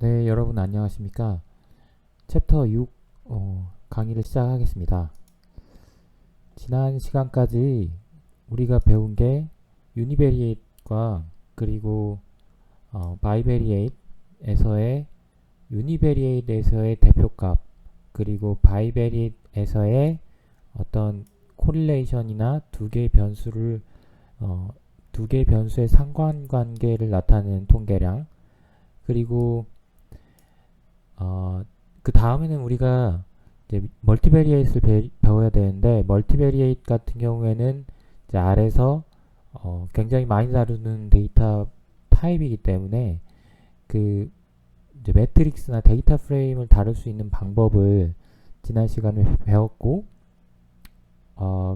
네, 여러분 안녕하십니까? 챕터 6 강의를 시작하겠습니다. 지난 시간까지 우리가 배운 게 유니베리에이트과 그리고 바이베리에이트에서의 유니베리에이트에서의 대표값 그리고 바이베리에이트에서의 어떤 코릴레이션이나 두 개의 변수의 상관관계를 나타내는 통계량 그리고 그 다음에는 우리가 이제 멀티베리에이트를 배워야 되는데 멀티베리에이트 같은 경우에는 이제 R에서 굉장히 많이 다루는 데이터 타입이기 때문에 그 이제 매트릭스나 데이터 프레임을 다룰 수 있는 방법을 지난 시간에 배웠고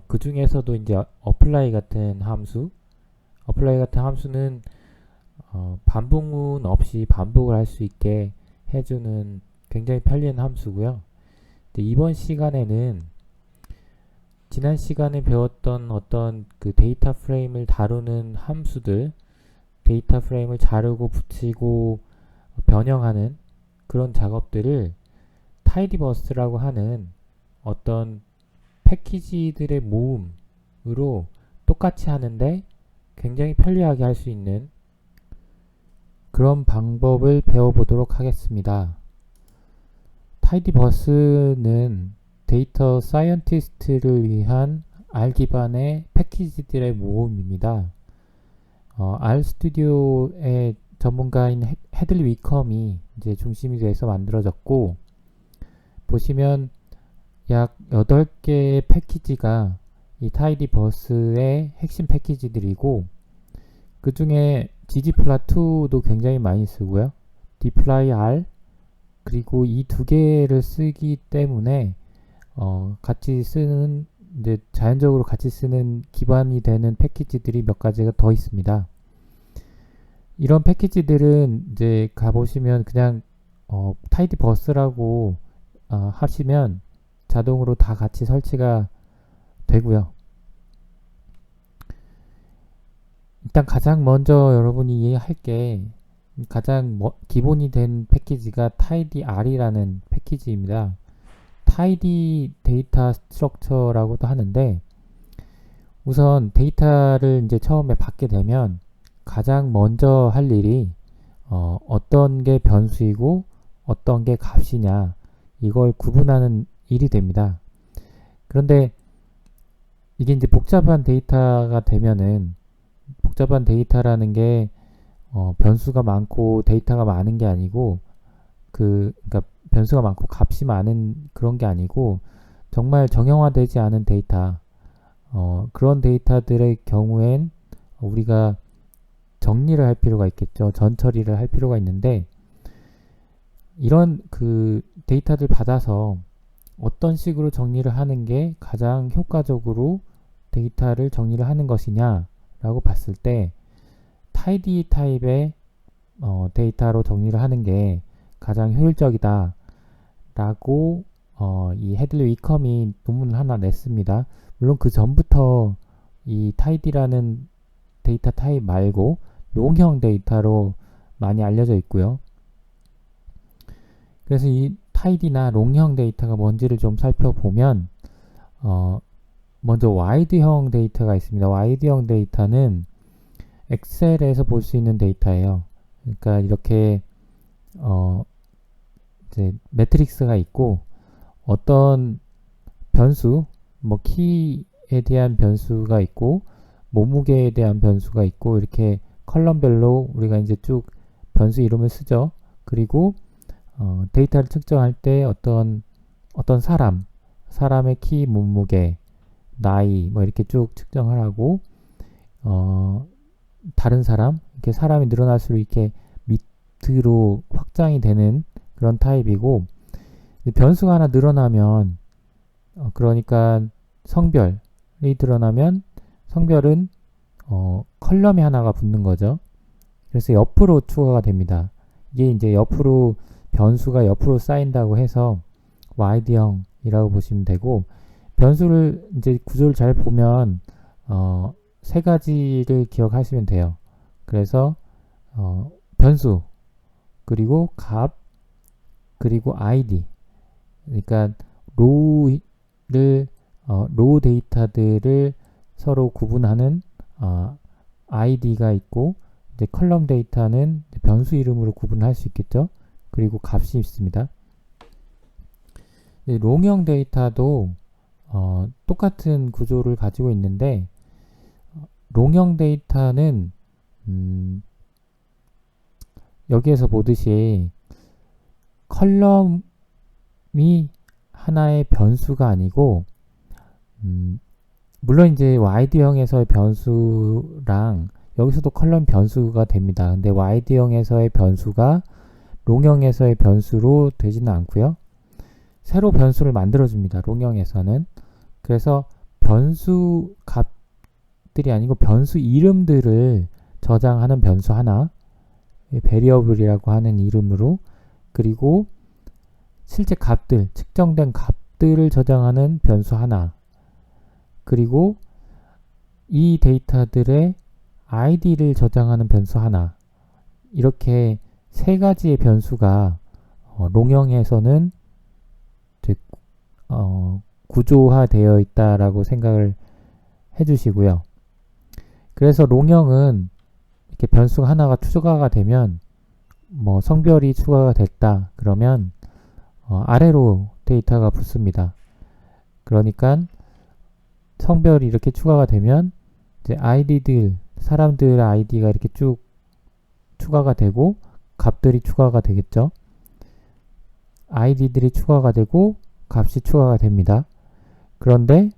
그 중에서도 이제 어플라이 같은 함수는 반복문 없이 반복을 할 수 있게 해주는 굉장히 편리한 함수고요. 이번 시간에는 지난 시간에 배웠던 어떤 그 데이터 프레임을 다루는 함수들, 데이터 프레임을 자르고 붙이고 변형하는 그런 작업들을 타이디버스라고 하는 어떤 패키지들의 모음으로 똑같이 하는데 굉장히 편리하게 할 수 있는 그런 방법을 배워보도록 하겠습니다. 타이디버스는 데이터 사이언티스트를 위한 R 기반의 패키지들의 모음입니다. R 스튜디오의 전문가인 헤들리 위컴이 이제 중심이 돼서 만들어졌고, 보시면 약 8개의 패키지가 이 타이디버스의 핵심 패키지들이고, 그 중에 ggplot2도 굉장히 많이 쓰고요. dplyr 그리고 이 두 개를 쓰기 때문에 같이 쓰는 이제 자연적으로 같이 쓰는 기반이 되는 패키지들이 몇 가지가 더 있습니다. 이런 패키지들은 이제 가보시면 그냥 타이디버스라고 하시면 자동으로 다 같이 설치가 되고요. 일단 가장 먼저 여러분이 이해할 게 가장 기본이 된 패키지가 tidr이라는 패키지입니다. tidy 데이터 스트럭처라고도 하는데 우선 데이터를 이제 처음에 받게 되면 가장 먼저 할 일이 어떤 게 변수이고 어떤 게 값이냐 이걸 구분하는 일이 됩니다. 그런데 이게 이제 복잡한 데이터가 되면은 복잡한 데이터라는 게 변수가 많고 데이터가 많은 게 아니고 그러니까 변수가 많고 값이 많은 그런 게 아니고 정말 정형화되지 않은 데이터 그런 데이터들의 경우엔 우리가 정리를 할 필요가 있겠죠. 전처리를 할 필요가 있는데 이런 그 데이터들 받아서 어떤 식으로 정리를 하는 게 가장 효과적으로 데이터를 정리를 하는 것이냐 라고 봤을 때 tidy 타입의 데이터로 정리를 하는 게 가장 효율적이다 라고 이 헤들리 위컴이 논문을 하나 냈습니다. 물론 그 전부터 이 tidy라는 데이터 타입 말고 롱형 데이터로 많이 알려져 있고요. 그래서 이 tidy나 롱형 데이터가 뭔지를 좀 살펴보면 먼저 와이드형 데이터가 있습니다. 와이드형 데이터는 엑셀에서 볼 수 있는 데이터예요. 그러니까 이렇게 이제 매트릭스가 있고 어떤 변수, 뭐 키에 대한 변수가 있고 몸무게에 대한 변수가 있고 이렇게 컬럼별로 우리가 이제 쭉 변수 이름을 쓰죠. 그리고 데이터를 측정할 때 어떤 사람의 키, 몸무게, 나이 뭐 이렇게 쭉 측정을 하고 다른 사람 이렇게 사람이 늘어날수록 이렇게 밑으로 확장이 되는 그런 타입이고 변수가 하나 늘어나면 그러니까 성별이 드러나면 성별은 컬럼이 하나가 붙는 거죠. 그래서 옆으로 추가가 됩니다. 이게 이제 옆으로 변수가 옆으로 쌓인다고 해서 와이드형이라고 보시면 되고 변수를 이제 구조를 잘 보면 세 가지를 기억하시면 돼요. 그래서 변수 그리고 값, 그리고 id. 그러니까 로우를 로우 데이터들을 서로 구분하는 id가 있고, 이제 컬럼 데이터는 변수 이름으로 구분할 수 있겠죠. 그리고 값이 있습니다. 롱형 데이터도 똑같은 구조를 가지고 있는데, 롱형 데이터는 여기에서 보듯이 컬럼이 하나의 변수가 아니고, 물론 이제 YD형에서의 변수랑 여기서도 컬럼 변수가 됩니다. 근데 YD형에서의 변수가 롱형에서의 변수로 되지는 않고요. 새로 변수를 만들어줍니다. 롱형에서는. 그래서 변수 값들이 아니고 변수 이름들을 저장하는 변수 하나, 베리어블이라고 하는 이름으로, 그리고 실제 값들, 측정된 값들을 저장하는 변수 하나, 그리고 이 데이터들의 id를 저장하는 변수 하나, 이렇게 세 가지의 변수가 롱형에서는 구조화되어 있다라고 생각을 해주시고요. 그래서 롱형은 이렇게 변수가 하나가 추가가 되면, 뭐 성별이 추가가 됐다 그러면 아래로 데이터가 붙습니다. 그러니까 성별이 이렇게 추가가 되면 이제 id들, 사람들 id가 이렇게 쭉 추가가 되고 값들이 추가가 되겠죠. id들이 추가가 되고 값이 추가가 됩니다. 그런데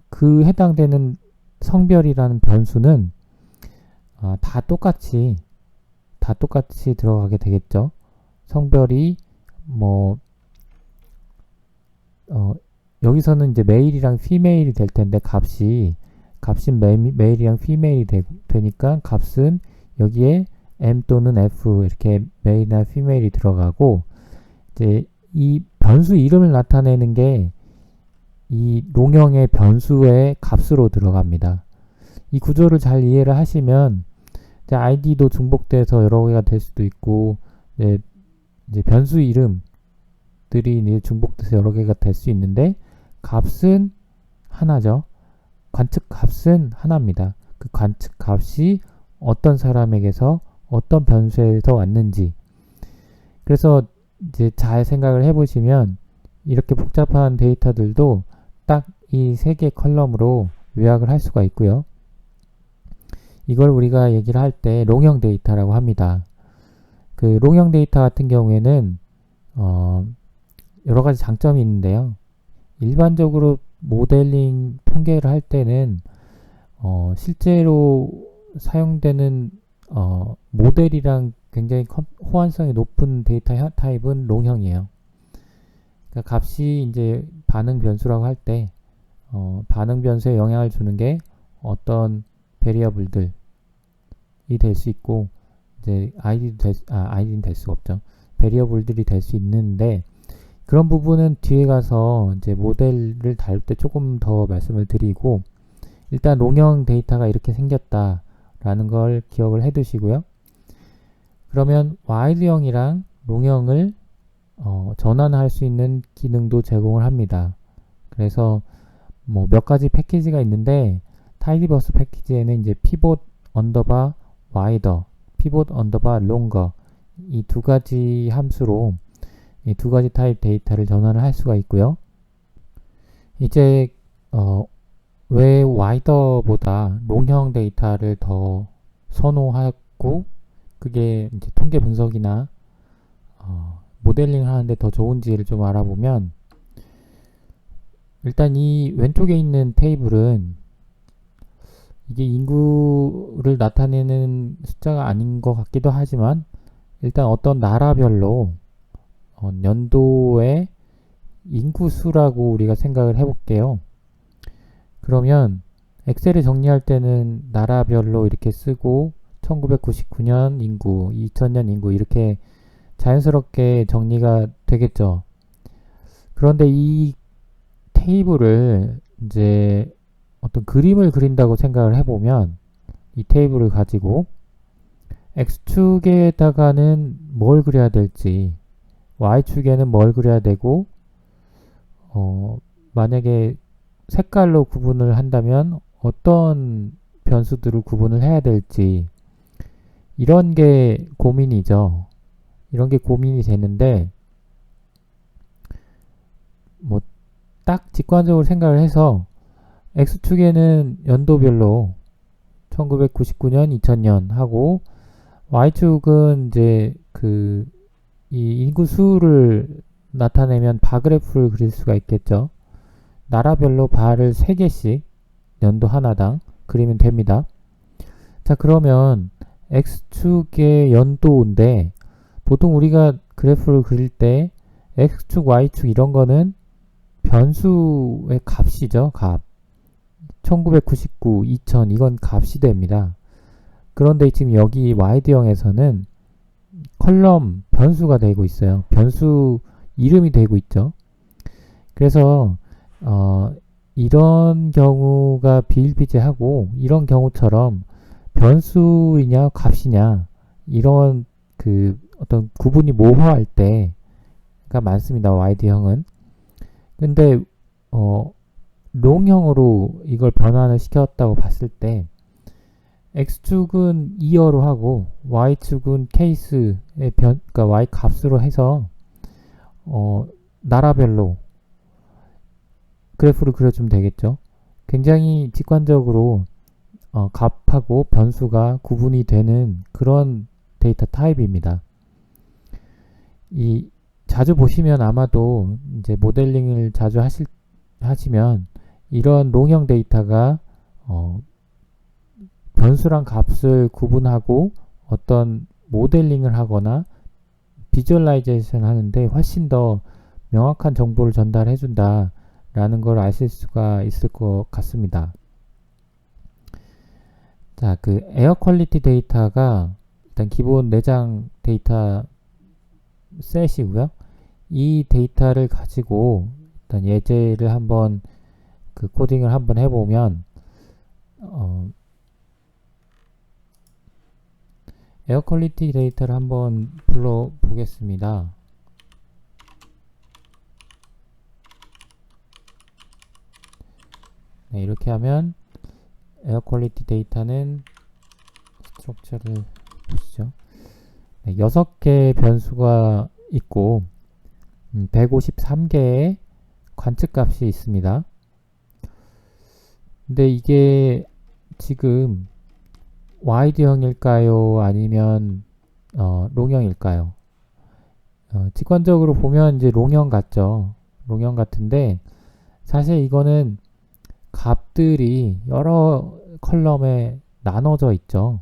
그 해당되는 성별이라는 변수는 다 똑같이 들어가게 되겠죠. 성별이 뭐 여기서는 이제 메일이랑 피메일이 될 텐데, 값이 메일이랑 피메일이 되니까 값은 여기에 M 또는 F 이렇게 메일이나 피메일이 들어가고, 이제 이 변수 이름을 나타내는 게 이 롱형의 변수의 값으로 들어갑니다. 이 구조를 잘 이해를 하시면 이제 id도 중복돼서 여러 개가 될 수도 있고, 이제 변수 이름들이 이제 중복돼서 여러 개가 될 수 있는데, 값은 하나죠. 관측 값은 하나입니다. 그 관측 값이 어떤 사람에게서 어떤 변수에서 왔는지. 그래서 이제 잘 생각을 해보시면 이렇게 복잡한 데이터들도 딱 이 세 개 컬럼으로 요약을 할 수가 있고요. 이걸 우리가 얘기를 할 때 롱형 데이터라고 합니다. 그 롱형 데이터 같은 경우에는 여러 가지 장점이 있는데요. 일반적으로 모델링 통계를 할 때는 실제로 사용되는 모델이랑 굉장히 호환성이 높은 데이터 타입은 롱형이에요. 그러니까 값이 이제 반응 변수라고 할 때 반응 변수에 영향을 주는 게 어떤 베리어블들이 될 수 있고, 이제 id는 될 수가 없죠. 베리어블들이 될 수 있는데, 그런 부분은 뒤에 가서 이제 모델을 다룰 때 조금 더 말씀을 드리고, 일단 롱형 데이터가 이렇게 생겼다라는 걸 기억을 해 두시고요. 그러면 와일드형이랑 롱형을 전환할 수 있는 기능도 제공을 합니다. 그래서 뭐 몇 가지 패키지가 있는데, 타이디버스 패키지에는 이제 피봇 언더바 와이더, 피봇 언더바 롱거, 이 두 가지 함수로 이 두 가지 타입 데이터를 전환을 할 수가 있고요. 이제 왜 와이더보다 롱형 데이터를 더 선호하고, 그게 이제 통계 분석이나 모델링을 하는데 더 좋은지를 좀 알아보면, 일단 이 왼쪽에 있는 테이블은 이게 인구를 나타내는 숫자가 아닌 것 같기도 하지만, 일단 어떤 나라별로 연도의 인구수라고 우리가 생각을 해볼게요. 그러면 엑셀에 정리할 때는 나라별로 이렇게 쓰고 1999년 인구, 2000년 인구 이렇게 자연스럽게 정리가 되겠죠. 그런데 이 테이블을 이제 어떤 그림을 그린다고 생각을 해보면, 이 테이블을 가지고 X축에다가는 뭘 그려야 될지, Y축에는 뭘 그려야 되고, 만약에 색깔로 구분을 한다면 어떤 변수들을 구분을 해야 될지, 이런 게 고민이죠. 이런 게 고민이 되는데, 뭐, 딱 직관적으로 생각을 해서, X축에는 연도별로 1999년, 2000년 하고, Y축은 이제 이 인구 수를 나타내면 바그래프를 그릴 수가 있겠죠. 나라별로 바를 3개씩 연도 하나당 그리면 됩니다. 자, 그러면 X축의 연도인데 보통 우리가 그래프를 그릴 때 X축, Y축 이런 거는 변수의 값이죠. 값. 1999, 2000 이건 값이 됩니다. 그런데 지금 여기 YD형에서는 컬럼 변수가 되고 있어요. 변수 이름이 되고 있죠. 그래서 이런 경우가 비일비재하고 이런 경우처럼 변수이냐 값이냐 이런 어떤 구분이 모호할 때가 많습니다. YD형은. 근데 롱형으로 이걸 변환을 시켰다고 봤을 때 X축은 2어로 하고 Y축은 케이스의 그러니까 Y 값으로 해서 나라별로 그래프를 그려주면 되겠죠. 굉장히 직관적으로 값하고 변수가 구분이 되는 그런 데이터 타입입니다. 자주 보시면 아마도 이제 모델링을 자주 하시면 이런 롱형 데이터가 변수랑 값을 구분하고 어떤 모델링을 하거나 비주얼라이제이션 하는데 훨씬 더 명확한 정보를 전달해 준다 라는 걸 아실 수가 있을 것 같습니다. 자, 에어 퀄리티 데이터가 일단 기본 내장 데이터 셋이고요. 이 데이터를 가지고 일단 예제를 한번 코딩을 한번 해보면 에어 퀄리티 데이터를 한번 불러 보겠습니다. 네, 이렇게 하면 에어 퀄리티 데이터는 스트럭처를 보시죠. 네, 6개의 변수가 있고 153개의 관측값이 있습니다. 근데 이게 지금 YD형일까요? 아니면 롱형일까요? 직관적으로 보면 이제 롱형 같죠. 롱형 같은데 사실 이거는 값들이 여러 컬럼에 나눠져 있죠.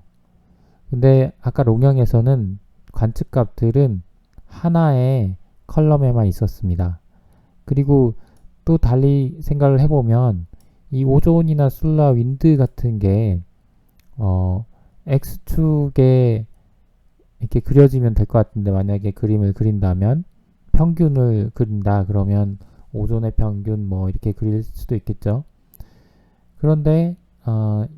근데 아까 롱형에서는 관측값들은 하나의 컬럼에만 있었습니다. 그리고 또 달리 생각을 해보면 이 오존이나 솔라, 윈드 같은 게 X축에 이렇게 그려지면 될 것 같은데 만약에 그림을 그린다면 평균을 그린다 그러면 오존의 평균 뭐 이렇게 그릴 수도 있겠죠. 그런데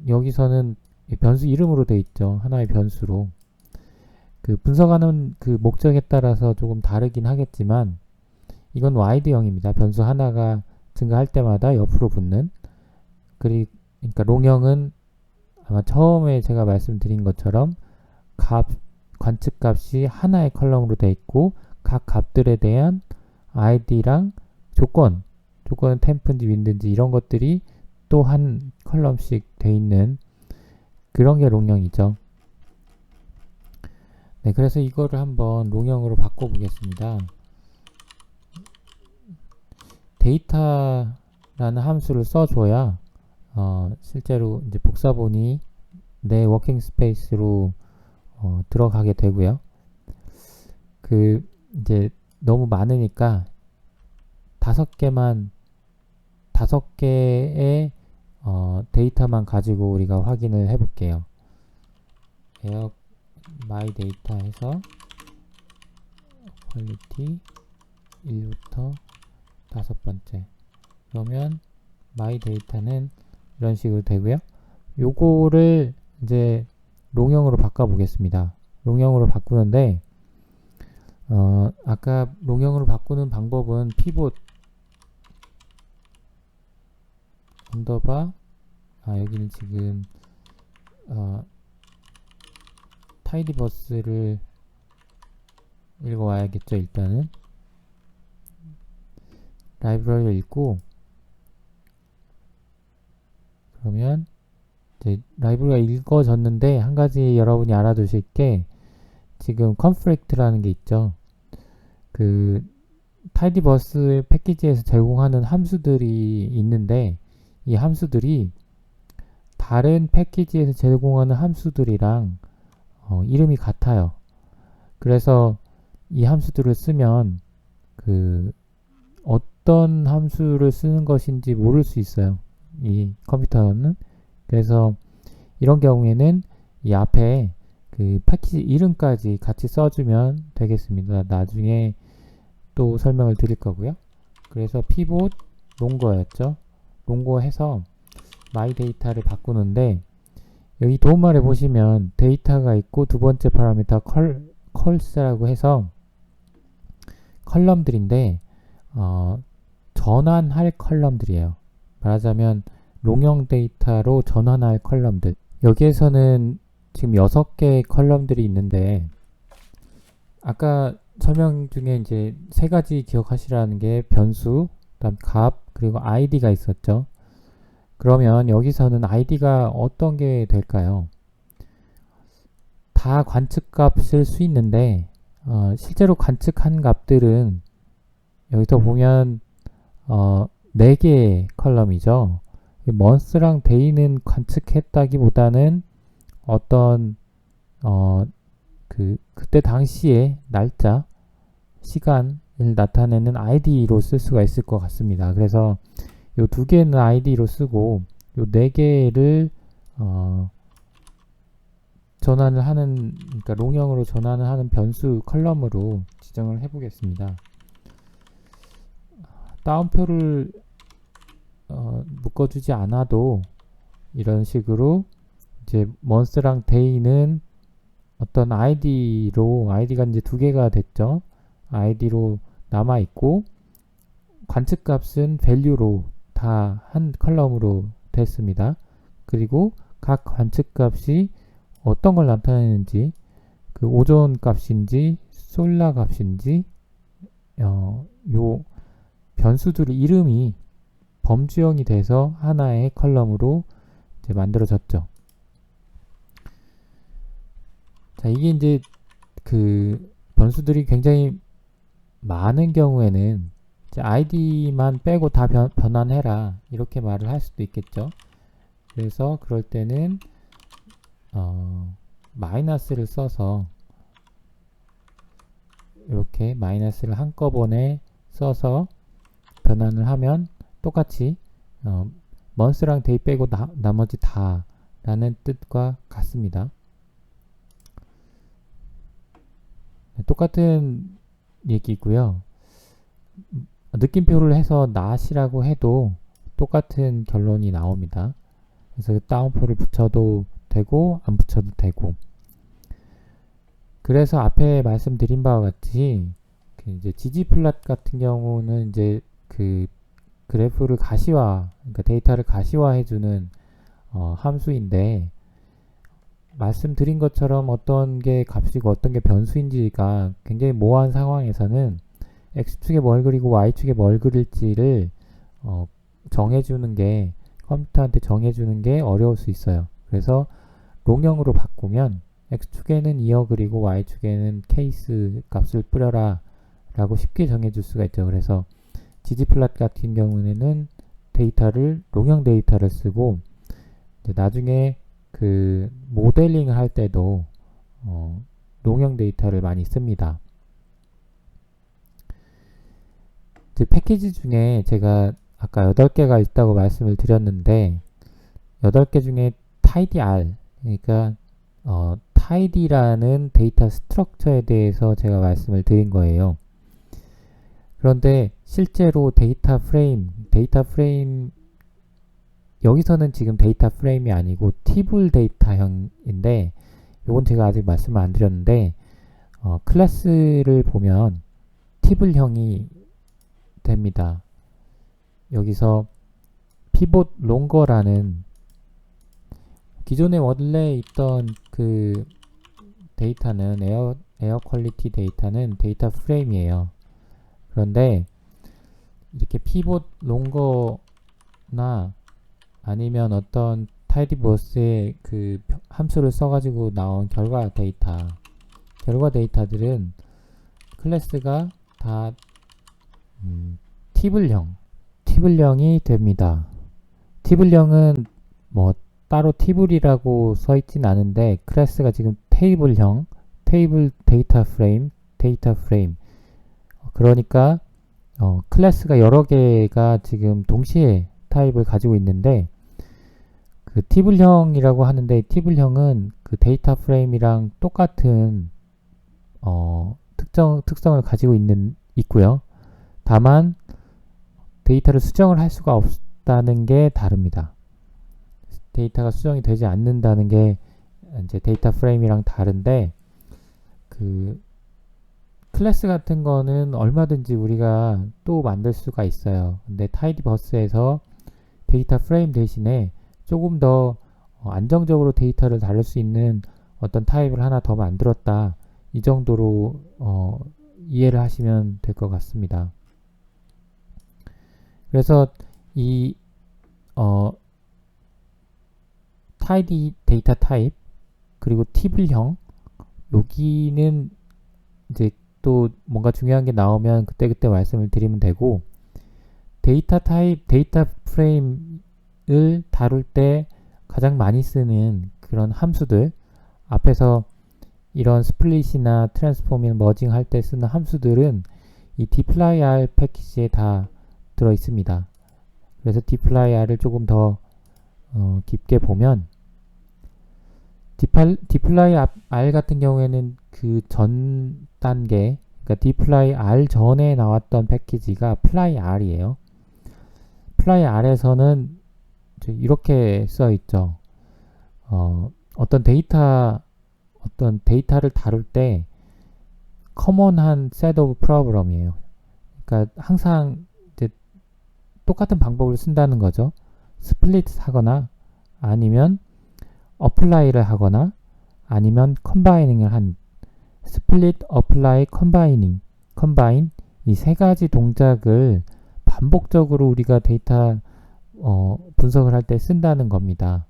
여기서는 변수 이름으로 되어 있죠. 하나의 변수로. 분석하는 목적에 따라서 조금 다르긴 하겠지만 이건 YD형입니다. 변수 하나가 증가할 때마다 옆으로 붙는. 그러니까 롱형은 아마 처음에 제가 말씀드린 것처럼 관측값이 하나의 컬럼으로 되어 있고 각 값들에 대한 id랑 조건은 템프인지 윈드인지 이런 것들이 또 한 컬럼씩 되어 있는 그런 게 롱형이죠. 네, 그래서 이거를 한번 롱형으로 바꿔보겠습니다. 데이터라는 함수를 써줘야 실제로 이제 복사본이 내 워킹 스페이스로 들어가게 되고요. 이제 너무 많으니까 5개의 데이터만 가지고 우리가 확인을 해볼게요. 에어 마이 데이터 해서 퀄리티 1부터 5번째 그러면 마이 데이터는 이런 식으로 되고요. 요거를 이제 롱형으로 바꿔 보겠습니다. 롱형으로 바꾸는데 아까 롱형으로 바꾸는 방법은 피봇 언더바 여기는 지금 타이디버스를 읽어와야겠죠. 일단은 라이브러리를 읽고 그러면 이제 라이브러리가 읽어졌는데 한 가지 여러분이 알아두실 게 지금 컨프렉트라는 게 있죠. 그 타이디버스 패키지에서 제공하는 함수들이 있는데 이 함수들이 다른 패키지에서 제공하는 함수들이랑 이름이 같아요. 그래서 이 함수들을 쓰면 그 어떤 함수를 쓰는 것인지 모를 수 있어요. 이 컴퓨터는. 그래서 이런 경우에는 이 앞에 그 패키지 이름까지 같이 써주면 되겠습니다. 나중에 또 설명을 드릴 거고요. 그래서 pivot 롱거였죠. 롱거 해서 my data를 바꾸는데 여기 도움말에 보시면 데이터가 있고 두 번째 파라미터 컬스라고 해서 컬럼들인데 전환할 컬럼들이에요. 말하자면 롱형 데이터로 전환할 컬럼들. 여기에서는 지금 6개의 컬럼들이 있는데 아까 설명 중에 이제 3가지 기억하시라는 게 변수, 그다음 값, 그리고 id가 있었죠. 그러면 여기서는 id가 어떤 게 될까요? 다 관측값 쓸 수 있는데 실제로 관측한 값들은 여기서 보면 4개의 컬럼이죠. month랑 day는 관측했다기보다는 어떤 그때 당시의 날짜, 시간을 나타내는 id로 쓸 수가 있을 것 같습니다. 그래서 요 2개는 id로 쓰고 요 4개를 전환을 하는, 그러니까 롱형으로 전환을 하는 변수 컬럼으로 지정을 해 보겠습니다. 따옴표를 묶어주지 않아도 이런 식으로 이제 month랑 day는 어떤 id로, id가 이제 2개가 됐죠. id로 남아있고 관측값은 value로 다 한 컬럼으로 됐습니다. 그리고 각 관측값이 어떤 걸 나타내는지, 그 오존 값인지 솔라 값인지 요 변수들 이름이 범주형이 돼서 하나의 컬럼으로 이제 만들어졌죠. 자, 이게 이제 그 변수들이 굉장히 많은 경우에는 이제 id만 빼고 다 변환해라 이렇게 말을 할 수도 있겠죠. 그래서 그럴 때는 마이너스를 써서 이렇게 마이너스를 한꺼번에 써서 변환을 하면 똑같이 month랑 day 빼고 나머지 다 라는 뜻과 같습니다. 똑같은 얘기고요. 느낌표를 해서 not이라고 해도 똑같은 결론이 나옵니다. 그래서 따옴표를 붙여도 되고 안 붙여도 되고. 그래서 앞에 말씀드린 바와 같이 이제 ggplot 같은 경우는 이제 그 그래프를 그러니까 데이터를 가시화해주는 함수인데, 말씀드린 것처럼 어떤 게 값이고 어떤 게 변수인지가 굉장히 모호한 상황에서는 x축에 뭘 그리고 y축에 뭘 그릴지를 정해주는 게, 컴퓨터한테 정해주는 게 어려울 수 있어요. 그래서 롱형으로 바꾸면 x축에는 이어 그리고 y축에는 케이스 값을 뿌려라 라고 쉽게 정해줄 수가 있죠. 그래서 ggplot 같은 경우에는 롱형 데이터를 쓰고 이제 나중에 그 모델링을 할 때도 롱형 데이터를 많이 씁니다. 이제 패키지 중에 제가 아까 8개가 있다고 말씀을 드렸는데 8개 중에 tidyr, 그러니까 tidy라는 데이터 스트럭처에 대해서 제가 말씀을 드린 거예요. 그런데 실제로 데이터 프레임 여기서는 지금 데이터 프레임이 아니고 티블 데이터형인데, 요건 제가 아직 말씀을 안 드렸는데 클래스를 보면 티블형이 됩니다. 여기서 pivot longer라는 기존에 원래 있던 그 데이터는 에어 퀄리티 데이터는 데이터 프레임이에요. 그런데 이렇게 pivot longer나 아니면 어떤 tidyverse의 그 함수를 써가지고 나온 결과 데이터들은 클래스가 다 티블형이 됩니다. 티블형은 뭐 따로 티블이라고 써 있진 않은데 클래스가 지금 테이블 데이터 프레임 그러니까 클래스가 여러 개가 지금 동시에 타입을 가지고 있는데 그 티블형이라고 하는데 티블형은 그 데이터 프레임이랑 똑같은 특성을 가지고 있고요. 다만 데이터를 수정을 할 수가 없다는 게 다릅니다. 데이터가 수정이 되지 않는다는 게 이제 데이터 프레임이랑 다른데 그 클래스 같은 거는 얼마든지 우리가 또 만들 수가 있어요. 근데 타이디버스에서 데이터 프레임 대신에 조금 더 안정적으로 데이터를 다룰 수 있는 어떤 타입을 하나 더 만들었다. 이 정도로 이해를 하시면 될 것 같습니다. 그래서 이 tidy 데이터 타입 그리고 티블형 여기는 이제 또 뭔가 중요한 게 나오면 그때그때 말씀을 드리면 되고 데이터 타입, 데이터 프레임을 다룰 때 가장 많이 쓰는 그런 함수들 앞에서 이런 스플릿이나 트랜스폼이나 머징 할 때 쓰는 함수들은 이 dplyr 패키지에 다 들어 있습니다. 그래서 dplyr을 조금 더 깊게 보면 dplyr 같은 경우에는 그 전 단계 그러니까 dplyr 전에 나왔던 패키지가 plyr이에요. plyr에서는 이렇게 써 있죠. 어떤 데이터를 다룰 때 커먼한 set of problem이에요. 그러니까 항상 이제 똑같은 방법을 쓴다는 거죠. 스플릿 하거나 아니면 apply를 하거나 아니면 combining을 한 split, apply, combine 이 세 가지 동작을 반복적으로 우리가 데이터 분석을 할 때 쓴다는 겁니다.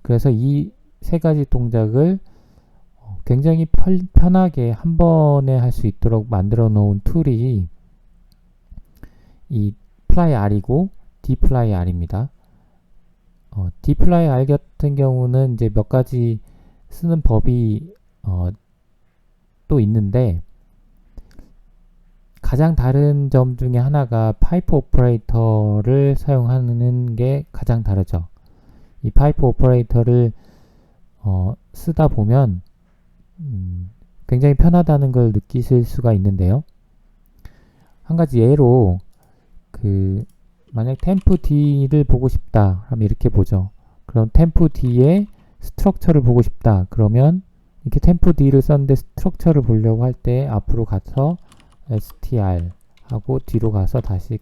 그래서 이 세 가지 동작을 굉장히 편하게 한 번에 할 수 있도록 만들어 놓은 툴이 이 plyr이고 dplyr입니다. dplyr 같은 경우는 이제 몇 가지 쓰는 법이 또 있는데 가장 다른 점 중에 하나가 파이프 오퍼레이터를 사용하는 게 가장 다르죠. 이 파이프 오퍼레이터를 쓰다 보면 굉장히 편하다는 걸 느끼실 수가 있는데요. 한 가지 예로 만약 템프 D를 보고 싶다 하면 이렇게 보죠. 그럼 템프 D의 스트럭처를 보고 싶다 그러면 이렇게 템프 D를 썼는데 스트럭처를 보려고 할 때 앞으로 가서 str 하고 뒤로 가서 다시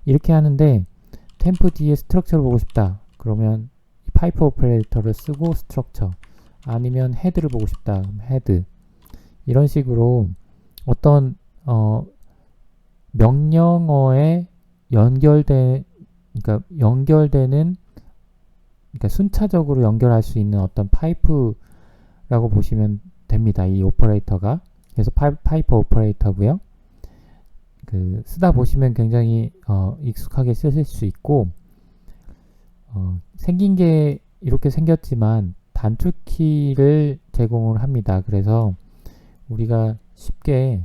이렇게 하는데 템프 D의 스트럭처를 보고 싶다 그러면 파이프 오퍼레이터를 쓰고 스트럭처 아니면 헤드를 보고 싶다 그럼 헤드 이런 식으로 어떤 명령어에 연결되는 그러니까 순차적으로 연결할 수 있는 어떤 파이프라고 보시면 됩니다. 이 오퍼레이터가 그래서 파이프 오퍼레이터고요. 쓰다 보시면 굉장히 익숙하게 쓰실 수 있고 생긴 게 이렇게 생겼지만 단축키를 제공을 합니다. 그래서 우리가 쉽게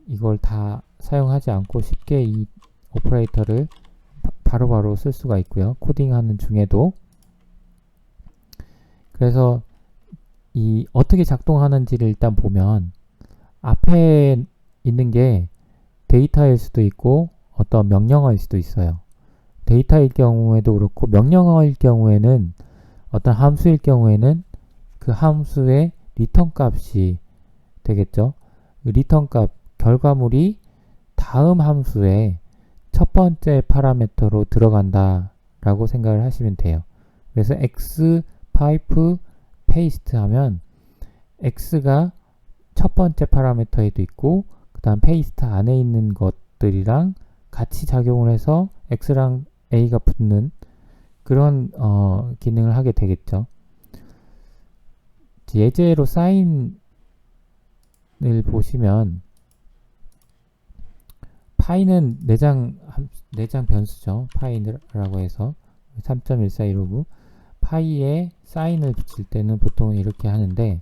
이걸 다 사용하지 않고 쉽게 이 오퍼레이터를 바로바로 쓸 수가 있고요. 코딩하는 중에도 그래서 이 어떻게 작동하는지를 일단 보면 앞에 있는 게 데이터일 수도 있고 어떤 명령어일 수도 있어요. 데이터일 경우에도 그렇고 명령어일 경우에는 어떤 함수일 경우에는 그 함수의 리턴 값이 되겠죠. 리턴 값, 결과물이 다음 함수에 첫 번째 파라미터로 들어간다 라고 생각을 하시면 돼요. 그래서 x 파이프 페이스트 하면 x가 첫 번째 파라미터에도 있고 그 다음 페이스트 안에 있는 것들이랑 같이 작용을 해서 x랑 a가 붙는 그런 기능을 하게 되겠죠. 예제로 사인을 보시면 파이는 내장 변수죠. 파이라고 해서 3.1415고 파이에 사인을 붙일 때는 보통 이렇게 하는데,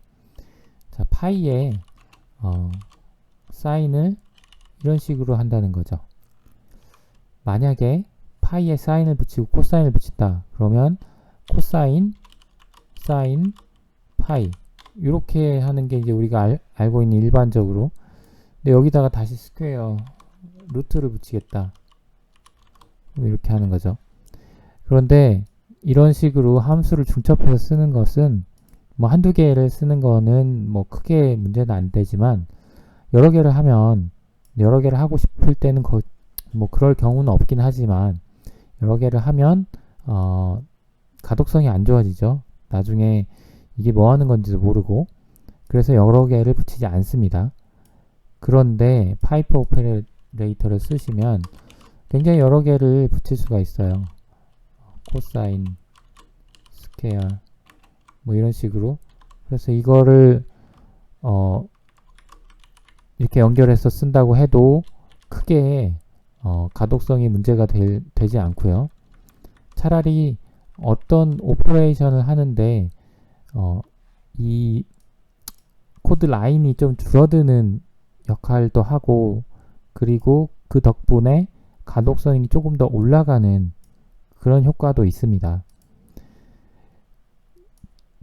자, 파이에 사인을 이런 식으로 한다는 거죠. 만약에 파이에 사인을 붙이고 코사인을 붙인다. 그러면 코사인, 사인, 파이 이렇게 하는 게 이제 우리가 알고 있는 일반적으로. 근데 여기다가 다시 스퀘어 루트를 붙이겠다. 이렇게 하는 거죠. 그런데 이런 식으로 함수를 중첩해서 쓰는 것은 뭐 한두 개를 쓰는 거는 뭐 크게 문제는 안 되지만 여러 개를 하면 여러 개를 하고 싶을 때는 뭐 그럴 경우는 없긴 하지만 여러 개를 하면 가독성이 안 좋아지죠. 나중에 이게 뭐 하는 건지도 모르고. 그래서 여러 개를 붙이지 않습니다. 그런데 파이프 오퍼레이터를 쓰시면 굉장히 여러 개를 붙일 수가 있어요. 코사인, 스퀘어 뭐 이런 식으로. 그래서 이거를 이렇게 연결해서 쓴다고 해도 크게 가독성이 문제가 되지 않고요. 차라리 어떤 오퍼레이션을 하는데 이 코드 라인이 좀 줄어드는 역할도 하고, 그리고 그 덕분에 가독성이 조금 더 올라가는 그런 효과도 있습니다.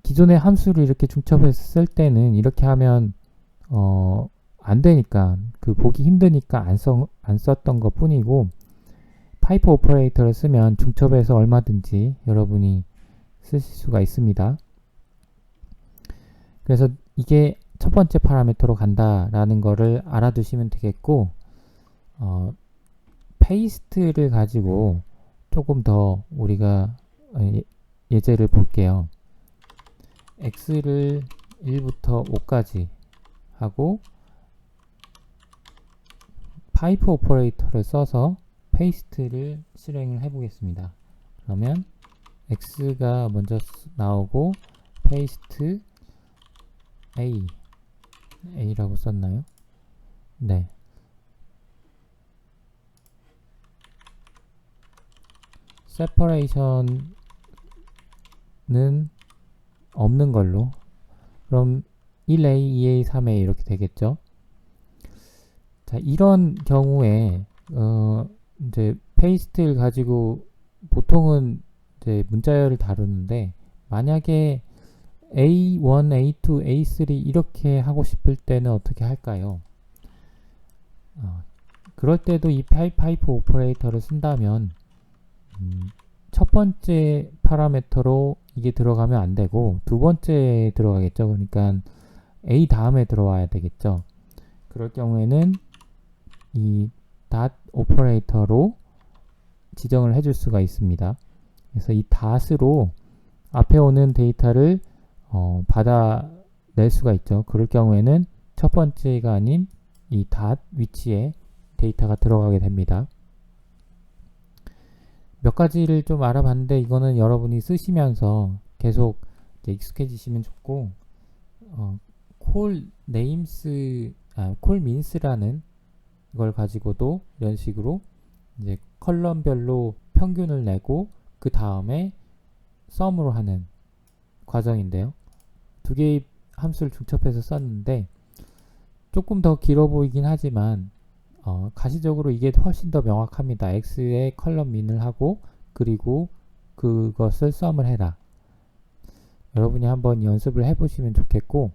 기존의 함수를 이렇게 중첩해서 쓸 때는 이렇게 하면 안 되니까, 보기 힘드니까 안 썼던 것 뿐이고, 파이프 오퍼레이터를 쓰면 중첩해서 얼마든지 여러분이 쓰실 수가 있습니다. 그래서 이게 첫 번째 파라미터로 간다라는 거를 알아두시면 되겠고, 페이스트를 가지고 조금 더 우리가 예제를 볼게요. x를 1부터 5까지 하고 파이프 오퍼레이터를 써서 페이스트를 실행을 해 보겠습니다. 그러면 x가 먼저 나오고 페이스트 a라고 썼나요? 네. separation은 없는 걸로. 그럼 1a, 2a, 3a 이렇게 되겠죠. 자, 이런 경우에 이제 페이스트를 가지고 보통은 이제 문자열을 다루는데, 만약에 A1, A2, A3 이렇게 하고 싶을 때는 어떻게 할까요? 그럴 때도 이 파이프 오퍼레이터를 쓴다면 첫 번째 파라미터로 이게 들어가면 안 되고 두 번째에 들어가겠죠. 그러니까 A 다음에 들어와야 되겠죠. 그럴 경우에는 이 닷 오퍼레이터로 지정을 해줄 수가 있습니다. 그래서 이 닷으로 앞에 오는 데이터를 받아낼 수가 있죠. 그럴 경우에는 첫 번째가 아닌 이 닷 위치에 데이터가 들어가게 됩니다. 몇 가지를 좀 알아봤는데 이거는 여러분이 쓰시면서 계속 이제 익숙해지시면 좋고, 콜 민스라는 걸 가지고도 이런 식으로 이제 컬럼별로 평균을 내고 그 다음에 썸으로 하는 과정인데요. 두 개의 함수를 중첩해서 썼는데 조금 더 길어 보이긴 하지만 가시적으로 이게 훨씬 더 명확합니다. x의 컬럼 민을 하고 그리고 그것을 썸을 해라. 여러분이 한번 연습을 해보시면 좋겠고,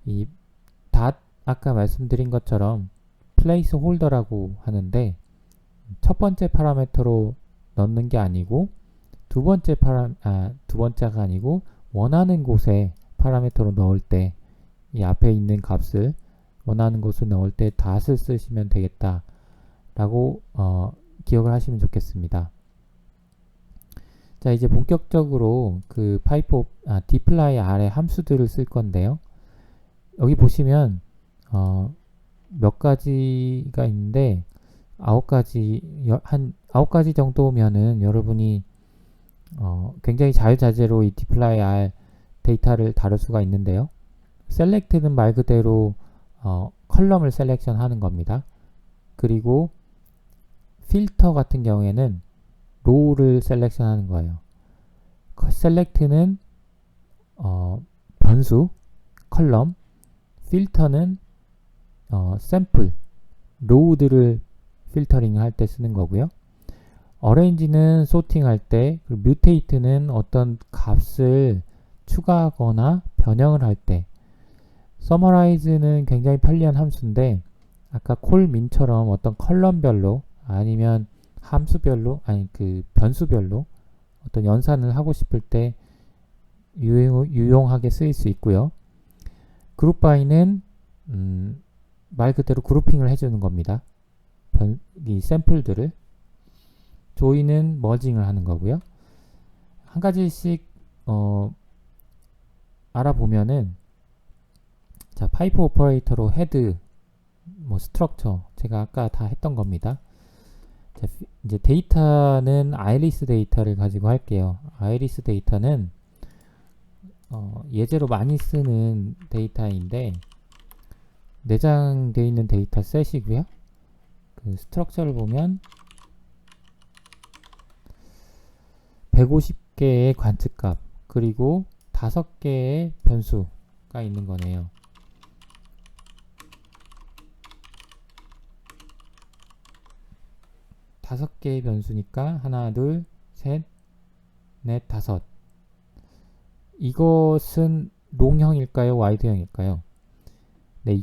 이 닷 아까 말씀드린 것처럼 플레이스 홀더라고 하는데 첫 번째 파라미터로 넣는 게 아니고 두 번째가 아니고 원하는 곳에 파라미터로 넣을 때 이 앞에 있는 값을 원하는 곳을 넣을 때 닷을 쓰시면 되겠다 라고 기억을 하시면 좋겠습니다. 자, 이제 본격적으로 그 dplyr 아래 함수들을 쓸 건데요. 여기 보시면 몇 가지가 있는데 한 9가지 정도면은 여러분이 굉장히 자유자재로 이 dplyr 데이터를 다룰 수가 있는데요. select는 말 그대로 컬럼을 셀렉션 하는 겁니다. 그리고 필터 같은 경우에는 row를 셀렉션 하는 거예요. select는 변수, 컬럼, 필터는 샘플, row들을 필터링 할 때 쓰는 거고요. arrange는 소팅 할 때, 그리고 mutate는 어떤 값을 추가하거나 변형을 할 때, summarize는 굉장히 편리한 함수인데 아까 콜민처럼 어떤 컬럼별로 아니면 함수별로 아니 그 변수별로 어떤 연산을 하고 싶을 때 유용하게 쓰일 수 있고요. 그룹바이는 말 그대로 그룹핑을 해주는 겁니다. 이 샘플들을. 조인은 머징을 하는 거고요. 한 가지씩 알아보면은 자, 파이프 오퍼레이터로 헤드, 스트럭처 제가 아까 다 했던 겁니다. 자, 이제 데이터는 아이리스 데이터를 가지고 할게요. 아이리스 데이터는 예제로 많이 쓰는 데이터인데 내장되어 있는 데이터 셋이고요. 그 스트럭처를 보면 150개의 관측값 그리고 5개의 변수가 있는 거네요. 다섯 개의 변수니까 하나, 둘, 셋, 넷, 다섯. 이것은 롱형일까요? 와이드형일까요? 네,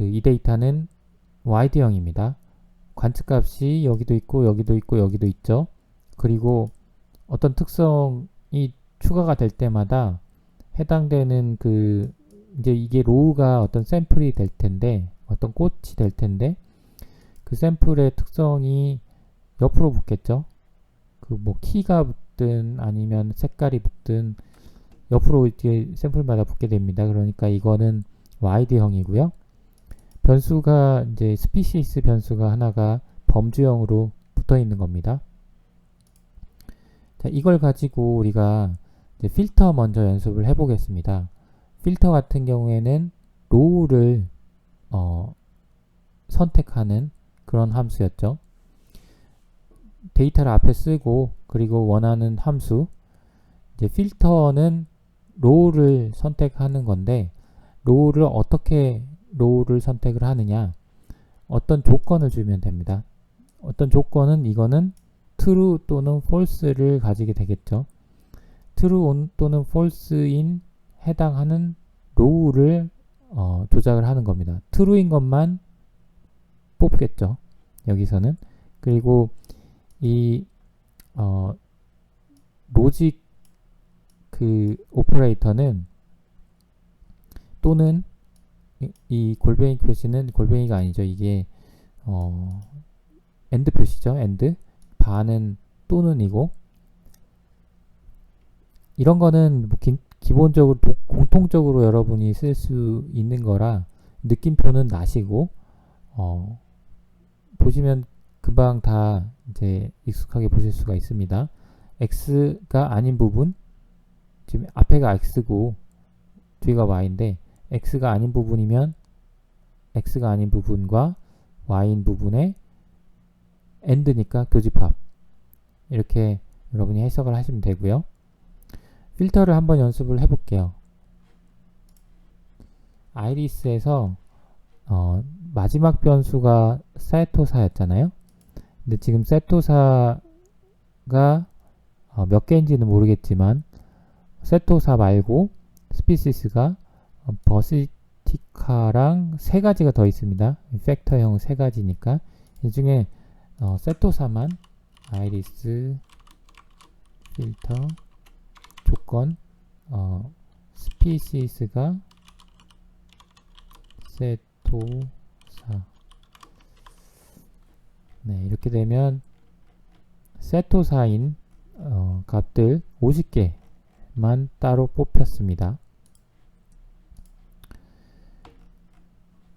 이 데이터는 와이드형입니다. 관측값이 여기도 있고 여기도 있고 여기도 있죠. 그리고 어떤 특성이 추가가 될 때마다 해당되는 이제 이게 로우가 어떤 샘플이 될 텐데 어떤 꽃이 될 텐데 그 샘플의 특성이 옆으로 붙겠죠. 키가 붙든 아니면 색깔이 붙든 옆으로 이렇게 샘플마다 붙게 됩니다. 그러니까 이거는 와이드형이고요. 변수가 이제 스피시스 변수가 하나가 범주형으로 붙어 있는 겁니다. 자, 이걸 가지고 우리가 이제 필터 먼저 연습을 해보겠습니다. 필터 같은 경우에는 row를 선택하는 그런 함수였죠. 데이터를 앞에 쓰고 그리고 원하는 함수 이제 필터는 row를 선택하는 건데 row를 어떻게 row를 선택을 하느냐 어떤 조건을 주면 됩니다. 어떤 조건은 이거는 true 또는 false를 가지게 되겠죠. true 또는 false인 해당하는 row를 조작을 하는 겁니다. true인 것만 뽑겠죠. 여기서는. 그리고 이 로직 오퍼레이터는 또는 이 골뱅이 표시는 골뱅이가 아니죠. 이게 엔드 표시죠. 엔드 바는 또는이고 이런 거는 기본적으로 공통적으로 여러분이 쓸 수 있는 거라 느낌표는 나시고 보시면 금방 다 이제 익숙하게 보실 수가 있습니다. x가 아닌 부분 지금 앞에가 x고 뒤가 y인데 x가 아닌 부분이면 x가 아닌 부분과 y인 부분에 and니까 교집합 이렇게 여러분이 해석을 하시면 되고요. 필터를 한번 연습을 해볼게요. 아이리스에서 마지막 변수가 세토사였잖아요. 근데 지금 세토사가 몇 개인지는 모르겠지만 세토사 말고 스피시스가 버시티카랑 3가지가 더 있습니다. 팩터형 3가지니까 이 중에 세토사만 아이리스 필터 조건 스피시스가 세토사. 네, 이렇게 되면 세토사인 값들 50개만 따로 뽑혔습니다.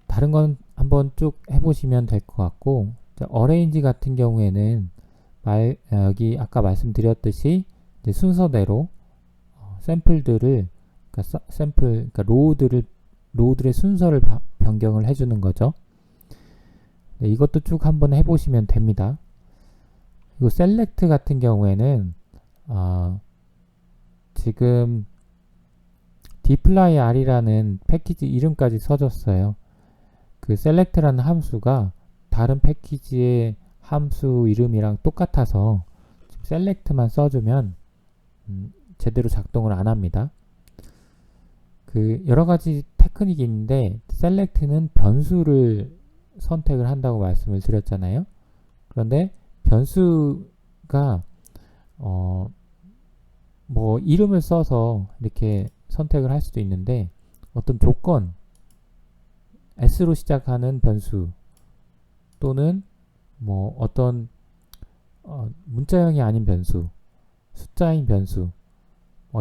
다른 건 한번 쭉 해보시면 될 것 같고, 어레인지 같은 경우에는 여기 아까 말씀드렸듯이 이제 순서대로 샘플들을 그러니까 로우들의 순서를 변경을 해주는 거죠. 네, 이것도 쭉 한번 해보시면 됩니다. 그리고 셀렉트 같은 경우에는 지금 dplyr 이라는 패키지 이름까지 써줬어요. 그 select라는 함수가 다른 패키지의 함수 이름이랑 똑같아서 지금 select만 써주면 제대로 작동을 안 합니다. 그 여러 가지 테크닉이 있는데 select는 변수를 선택을 한다고 말씀을 드렸잖아요. 그런데 변수가 뭐 이름을 써서 이렇게 선택을 할 수도 있는데 어떤 조건 s로 시작하는 변수 또는 뭐 어떤 문자형이 아닌 변수, 숫자인 변수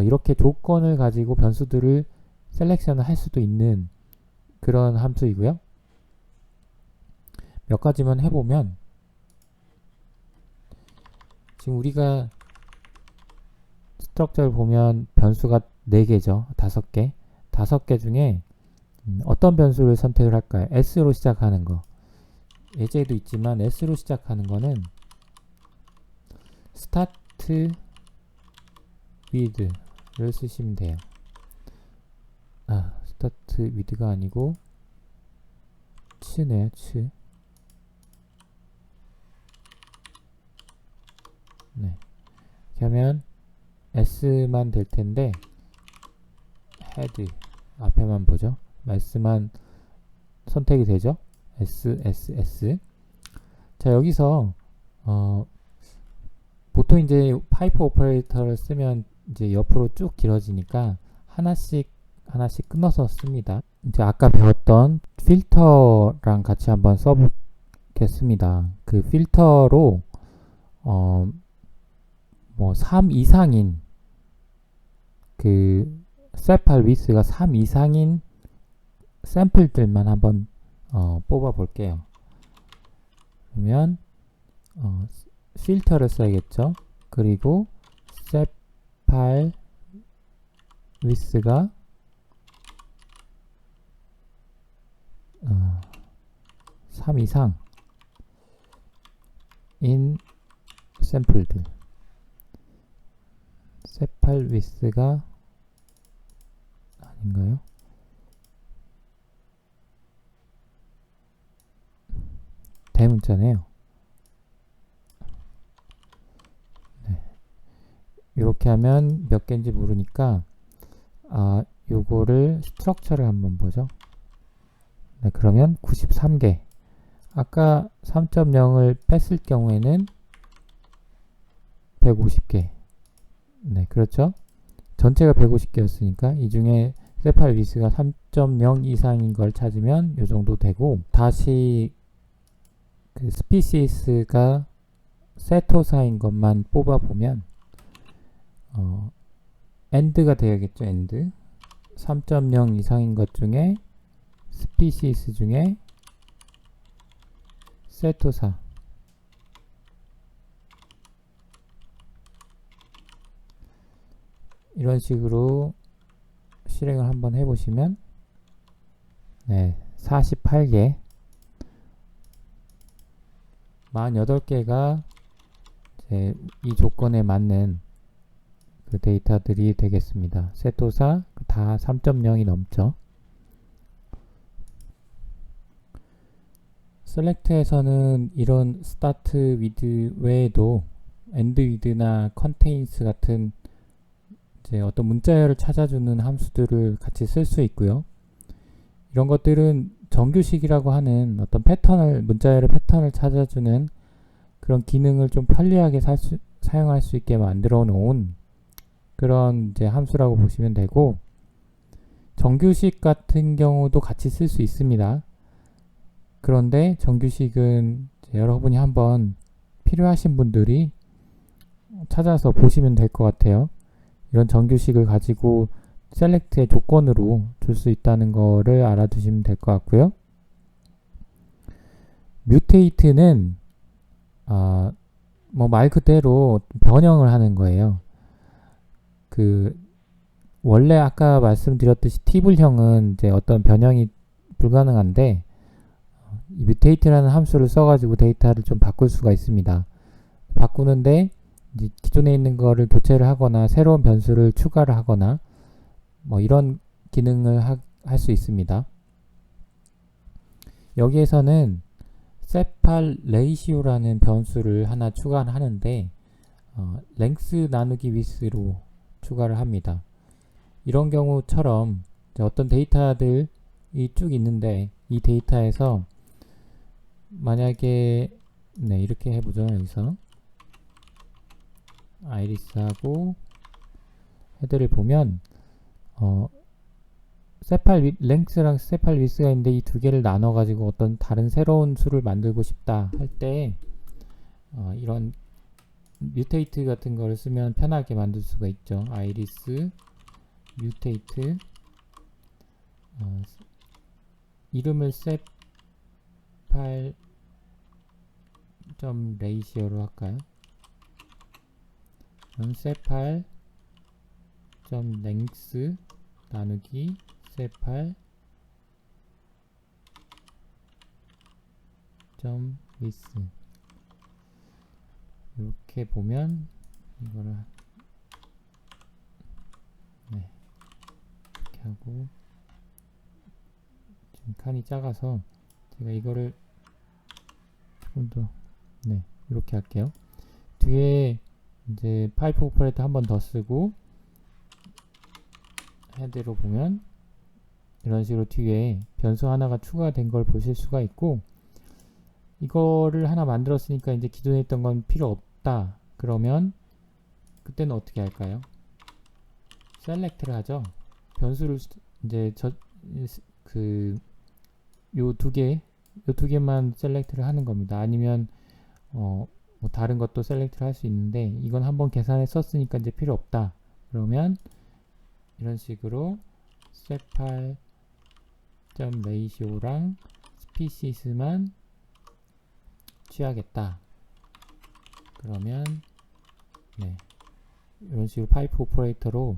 이렇게 조건을 가지고 변수들을 셀렉션을 할 수도 있는 그런 함수이고요. 몇 가지만 해보면 지금 우리가 스트럭처를 보면 변수가 4개죠. 5개. 5개 중에 어떤 변수를 선택을 할까요? S로 시작하는 거. 예제도 있지만 S로 시작하는 거는 start with를 쓰시면 돼요. start with가 아니고 츠네요. 츠. 네. 이렇게 하면 S만 될 텐데 head 앞에만 보죠. S만 선택이 되죠. S. 자, 여기서 보통 이제 파이프 오퍼레이터를 쓰면 이제 옆으로 쭉 길어지니까 하나씩 끊어서 씁니다. 이제 아까 배웠던 필터랑 같이 한번 써보겠습니다. 그 필터로 뭐 3 이상인 그 셋팔 위스가 3 이상인 샘플들만 한번 뽑아 볼게요. 그러면 필터를 써야겠죠. 그리고 셋팔 위스가 3 이상인 샘플들. 셋팔 위스가 아닌가요? 대문자네요. 네. 이렇게 하면 몇 개인지 모르니까 요거를 스트럭처를 한번 보죠. 네, 그러면 93개. 아까 3.0을 뺐을 경우에는 150개. 네, 그렇죠. 전체가 150개였으니까 이 중에 셋팔 위스가 3.0 이상인 걸 찾으면 요 정도 되고, 다시 그 스피시스가 세토사인 것만 뽑아 보면 end가 되야겠죠. end 3.0 이상인 것 중에 스피시스 중에 세토사 이런 식으로 실행을 한번 해보시면 네, 48개 48개가 이제 이 조건에 맞는 그 데이터들이 되겠습니다. 세토사 다 3.0이 넘죠. 셀렉트에서는 이런 start with 외에도 end with나 contains 같은 이제 어떤 문자열을 찾아주는 함수들을 같이 쓸 수 있고요. 이런 것들은 정규식이라고 하는 어떤 문자열의 패턴을 찾아주는 그런 기능을 좀 편리하게 사용할 수 있게 만들어 놓은 그런 이제 함수라고 보시면 되고, 정규식 같은 경우도 같이 쓸 수 있습니다. 그런데 정규식은 여러분이 한번 필요하신 분들이 찾아서 보시면 될 것 같아요. 이런 정규식을 가지고 셀렉트의 조건으로 줄 수 있다는 거를 알아두시면 될 것 같고요. 뮤테이트는 뭐 말 그대로 변형을 하는 거예요. 원래 아까 말씀드렸듯이 티블형은 이제 어떤 변형이 불가능한데 이 뮤테이트라는 함수를 써가지고 데이터를 좀 바꿀 수가 있습니다. 바꾸는데 이제 기존에 있는 거를 교체를 하거나 새로운 변수를 추가를 하거나 뭐 이런 기능을 할 수 있습니다. 여기에서는 세팔 레이시오라는 변수를 하나 추가를 하는데 랭스 나누기 위스로 추가를 합니다. 이런 경우처럼 어떤 데이터들이 쭉 있는데 이 데이터에서 만약에 이렇게 해보죠. 여기서 아이리스하고 헤드를 보면 세팔 랭스랑 세팔 위스가 있는데 이 두 개를 나눠 가지고 어떤 다른 새로운 수를 만들고 싶다 할 때 이런 뮤테이트 같은 걸 쓰면 편하게 만들 수가 있죠. 아이리스 뮤테이트 이름을 세팔 점 레이시오로 할까요? 세팔 점 랭스 나누기 세팔 점 위스 이렇게 보면 이거를 이렇게 하고 지금 칸이 작아서 제가 이거를 조금 더 이렇게 할게요. 뒤에 이제 파이프 오퍼레이터 한 번 더 쓰고 헤드로 보면 이런 식으로 뒤에 변수 하나가 추가된 걸 보실 수가 있고 이거를 하나 만들었으니까 이제 기존에 있던 건 필요 없다 그러면 그때는 어떻게 할까요? 셀렉트를 하죠. 변수를 이제 요 두 개만 셀렉트를 하는 겁니다. 아니면 뭐 다른 것도 셀렉트를 할 수 있는데 이건 한번 계산해 썼으니까 이제 필요 없다 그러면 이런 식으로 세팔 점 레이시오랑 스피시스만 취하겠다 그러면 이런 식으로 파이프 오퍼레이터로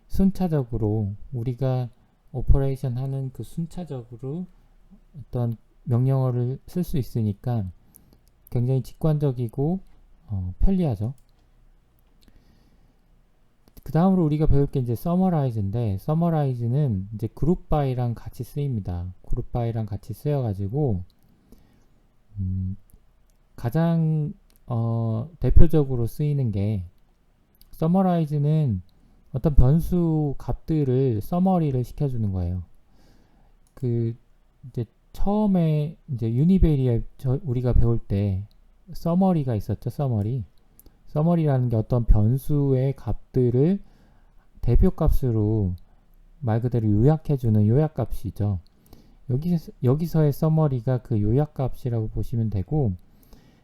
순차적으로 우리가 오퍼레이션 하는 그 순차적으로 어떤 명령어를 쓸 수 있으니까 굉장히 직관적이고 편리하죠. 그 다음으로 우리가 배울 게 이제 서머라이즈인데 서머라이즈는 이제 그룹 바이랑 같이 쓰입니다. 그룹 바이랑 같이 쓰여가지고 가장 대표적으로 쓰이는 게 서머라이즈는 어떤 변수 값들을 서머리를 시켜주는 거예요. 이제 처음에 이제 유니베리에 우리가 배울 때 서머리가 있었죠. 서머리라는 게 어떤 변수의 값들을 대표값으로 말 그대로 요약해주는 요약값이죠. 여기서의 서머리가 그 요약값이라고 보시면 되고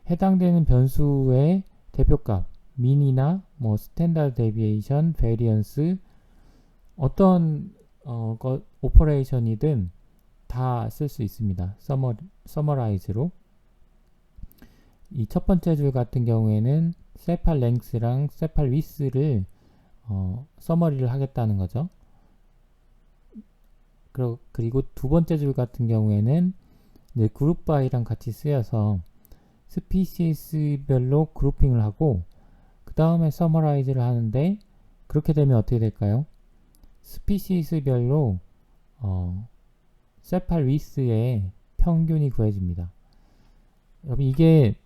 해당되는 변수의 대표값 민이나 뭐 스탠다드 데비에이션, 베리언스 어떤 오퍼레이션이든 다 쓸 수 있습니다. 서머라이즈로 이 첫 번째 줄 같은 경우에는 세팔 랭스랑 세팔 위스를 서머리를 하겠다는 거죠. 그리고 두 번째 줄 같은 경우에는 이제 그룹 바이랑 같이 쓰여서 스피시스별로 그룹핑을 하고 그 다음에 서머라이즈를 하는데 그렇게 되면 어떻게 될까요? 스피시스별로 세팔 위스의 평균이 구해집니다. 여러분 이게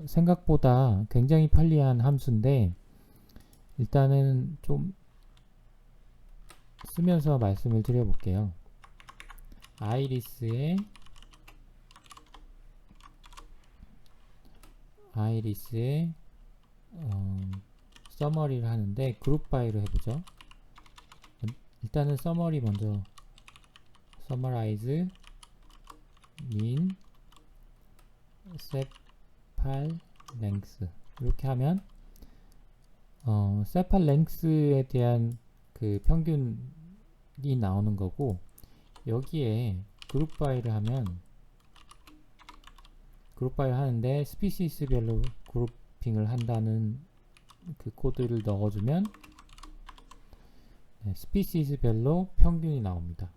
생각보다 굉장히 편리한 함수인데 일단은 좀 쓰면서 말씀을 드려볼게요. 아이리스의 서머리를 하는데 그룹 바이로 해보죠. 일단은 서머리 먼저 summarize min sepal length 이렇게 하면 sepal length에 대한 그 평균이 나오는 거고, 여기에 그룹 바이를 하면 그룹 바이를 하는데 스피시스별로 그룹핑을 한다는 그 코드를 넣어주면 스피시스별로 평균이 나옵니다.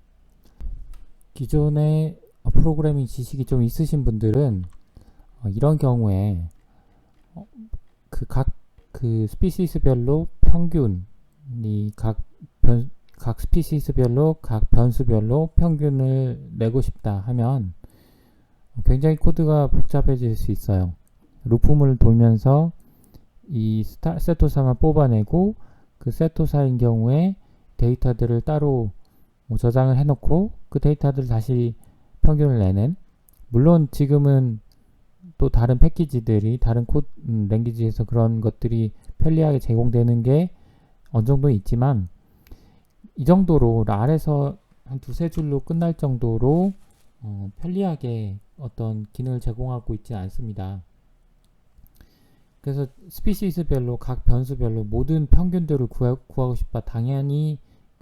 기존에 프로그래밍 지식이 좀 있으신 분들은 이런 경우에 그 스피시스별로 평균이 각 스피시스별로 각 변수별로 평균을 내고 싶다 하면 굉장히 코드가 복잡해질 수 있어요. 루프문을 돌면서 이 세토사만 뽑아내고, 그 세토사인 경우에 데이터들을 따로 저장을 해놓고 그 데이터들을 다시 평균을 내는, 물론 지금은 또 다른 패키지들이 다른 랭귀지에서 그런 것들이 편리하게 제공되는 게 어느 정도 있지만, 이 정도로 랄에서 한 두세 줄로 끝날 정도로 편리하게 어떤 기능을 제공하고 있지 않습니다. 그래서 스피시스별로 각 변수별로 모든 평균들을 구하고 싶다. 당연히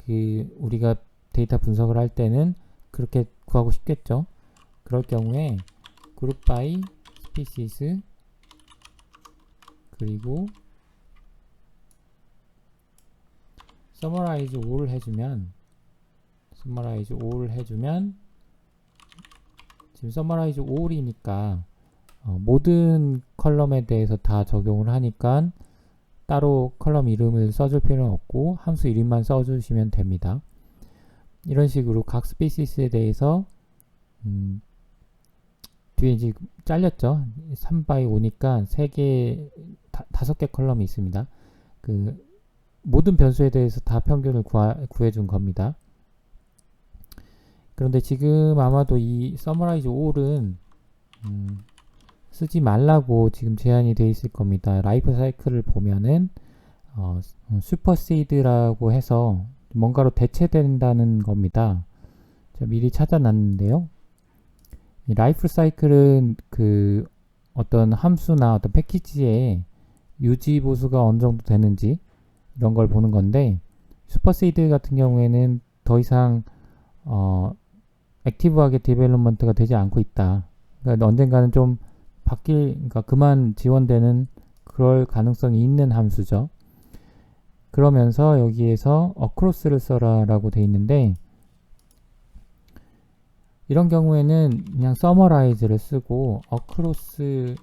우리가 데이터 분석을 할 때는 그렇게 구하고 싶겠죠. 그럴 경우에 group by species 그리고 summarize all 해주면 지금 summarize all이니까 모든 컬럼에 대해서 다 적용을 하니까 따로 컬럼 이름을 써줄 필요는 없고 함수 이름만 써주시면 됩니다. 이런 식으로 각 스피시스에 대해서 뒤에 이제 잘렸죠. 3x 5니까 3개, 5개 컬럼이 있습니다. 그 모든 변수에 대해서 다 평균을 구해준 겁니다. 그런데 지금 아마도 이 summarize all은 쓰지 말라고 지금 제한이 되어 있을 겁니다. 라이프 사이클을 보면은 슈퍼시드라고 해서 뭔가로 대체된다는 겁니다. 제가 미리 찾아놨는데요. 이 라이프 사이클은 그 어떤 함수나 어떤 패키지의 유지 보수가 어느 정도 되는지 이런 걸 보는 건데, 슈퍼시드 같은 경우에는 더 이상 액티브하게 디벨롭먼트가 되지 않고 있다. 그러니까 언젠가는 좀 그러니까 그만 지원되는 그럴 가능성이 있는 함수죠. 그러면서 여기에서 across를 써라 라고 돼 있는데, 이런 경우에는 그냥 summarize를 쓰고 across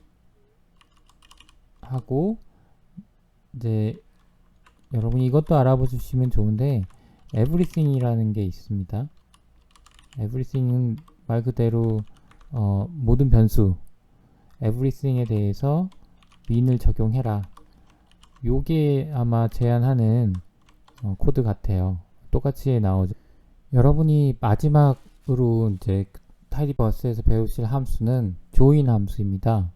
하고, 이제 여러분이 이것도 알아보시면 좋은데 everything이라는 게 있습니다. everything은 말 그대로 모든 변수 everything에 대해서 min을 적용해라. 요게 아마 제한하는 코드 같아요. 똑같이 나오죠. 여러분이 마지막으로 이제 타이디버스에서 배우실 함수는 join 함수입니다.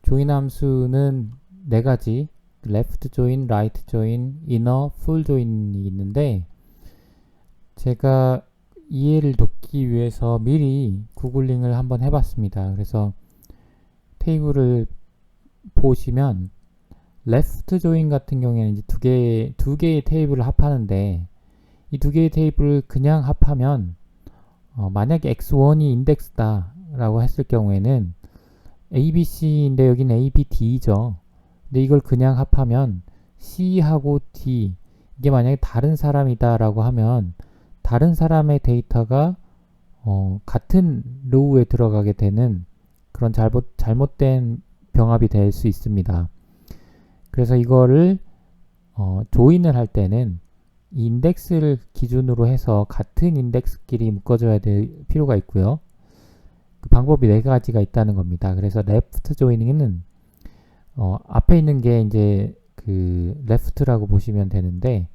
join 함수는 네 가지 left join, right join, inner, full join이 있는데, 제가 이해를 돕기 위해서 미리 구글링을 한번 해봤습니다. 그래서 테이블을 보시면 left join 같은 경우에는 이제 두 개의 테이블을 합하는데, 이 두 개의 테이블을 그냥 합하면 만약에 x1이 인덱스다 라고 했을 경우에는 abc인데 여기는 abd죠. 근데 이걸 그냥 합하면 C하고 D, 이게 만약에 다른 사람이다 라고 하면 다른 사람의 데이터가 같은 로우에 들어가게 되는 그런 잘못된 병합이 될 수 있습니다. 그래서 이거를 조인을 할 때는 이 인덱스를 기준으로 해서 같은 인덱스끼리 묶어줘야 될 필요가 있고요. 그 방법이 네 가지가 있다는 겁니다. 그래서 left joining은 앞에 있는 게 이제 그 left라고 보시면 되는데,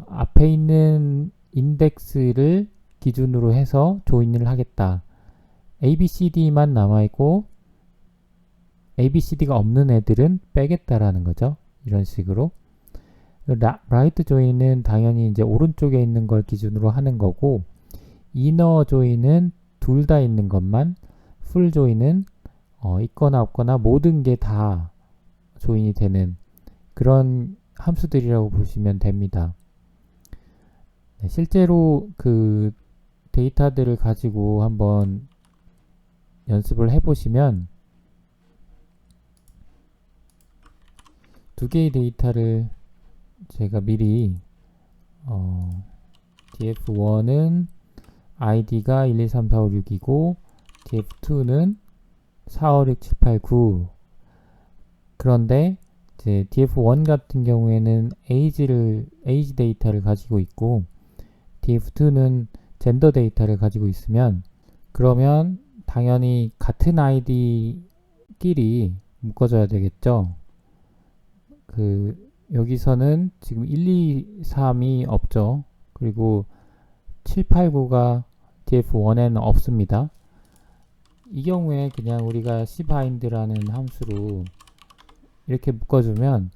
앞에 있는 인덱스를 기준으로 해서 조인을 하겠다. ABCD만 남아있고 ABCD가 없는 애들은 빼겠다라는 거죠. 이런 식으로. 라이트 조인은 당연히 이제 오른쪽에 있는 걸 기준으로 하는 거고, 이너 조인은 둘 다 있는 것만, 풀 조인은 있거나 없거나 모든 게 다 조인이 되는 그런 함수들이라고 보시면 됩니다. 네, 실제로 그 데이터들을 가지고 한번 연습을 해보시면 두 개의 데이터를 제가 미리 df1은 id가 1, 2, 3, 4, 5, 6이고 df2는 4, 5, 6, 7, 8, 9. 그런데 이제 df1 같은 경우에는 age 데이터를 가지고 있고 df2는 젠더 데이터를 가지고 있으면, 그러면 당연히 같은 id끼리 묶어줘야 되겠죠. 여기서는 지금 1, 2, 3이 없죠. 그리고 7, 8, 9가 df1에는 없습니다. 이 경우에 그냥 우리가 cbind라는 함수로 이렇게 묶어주면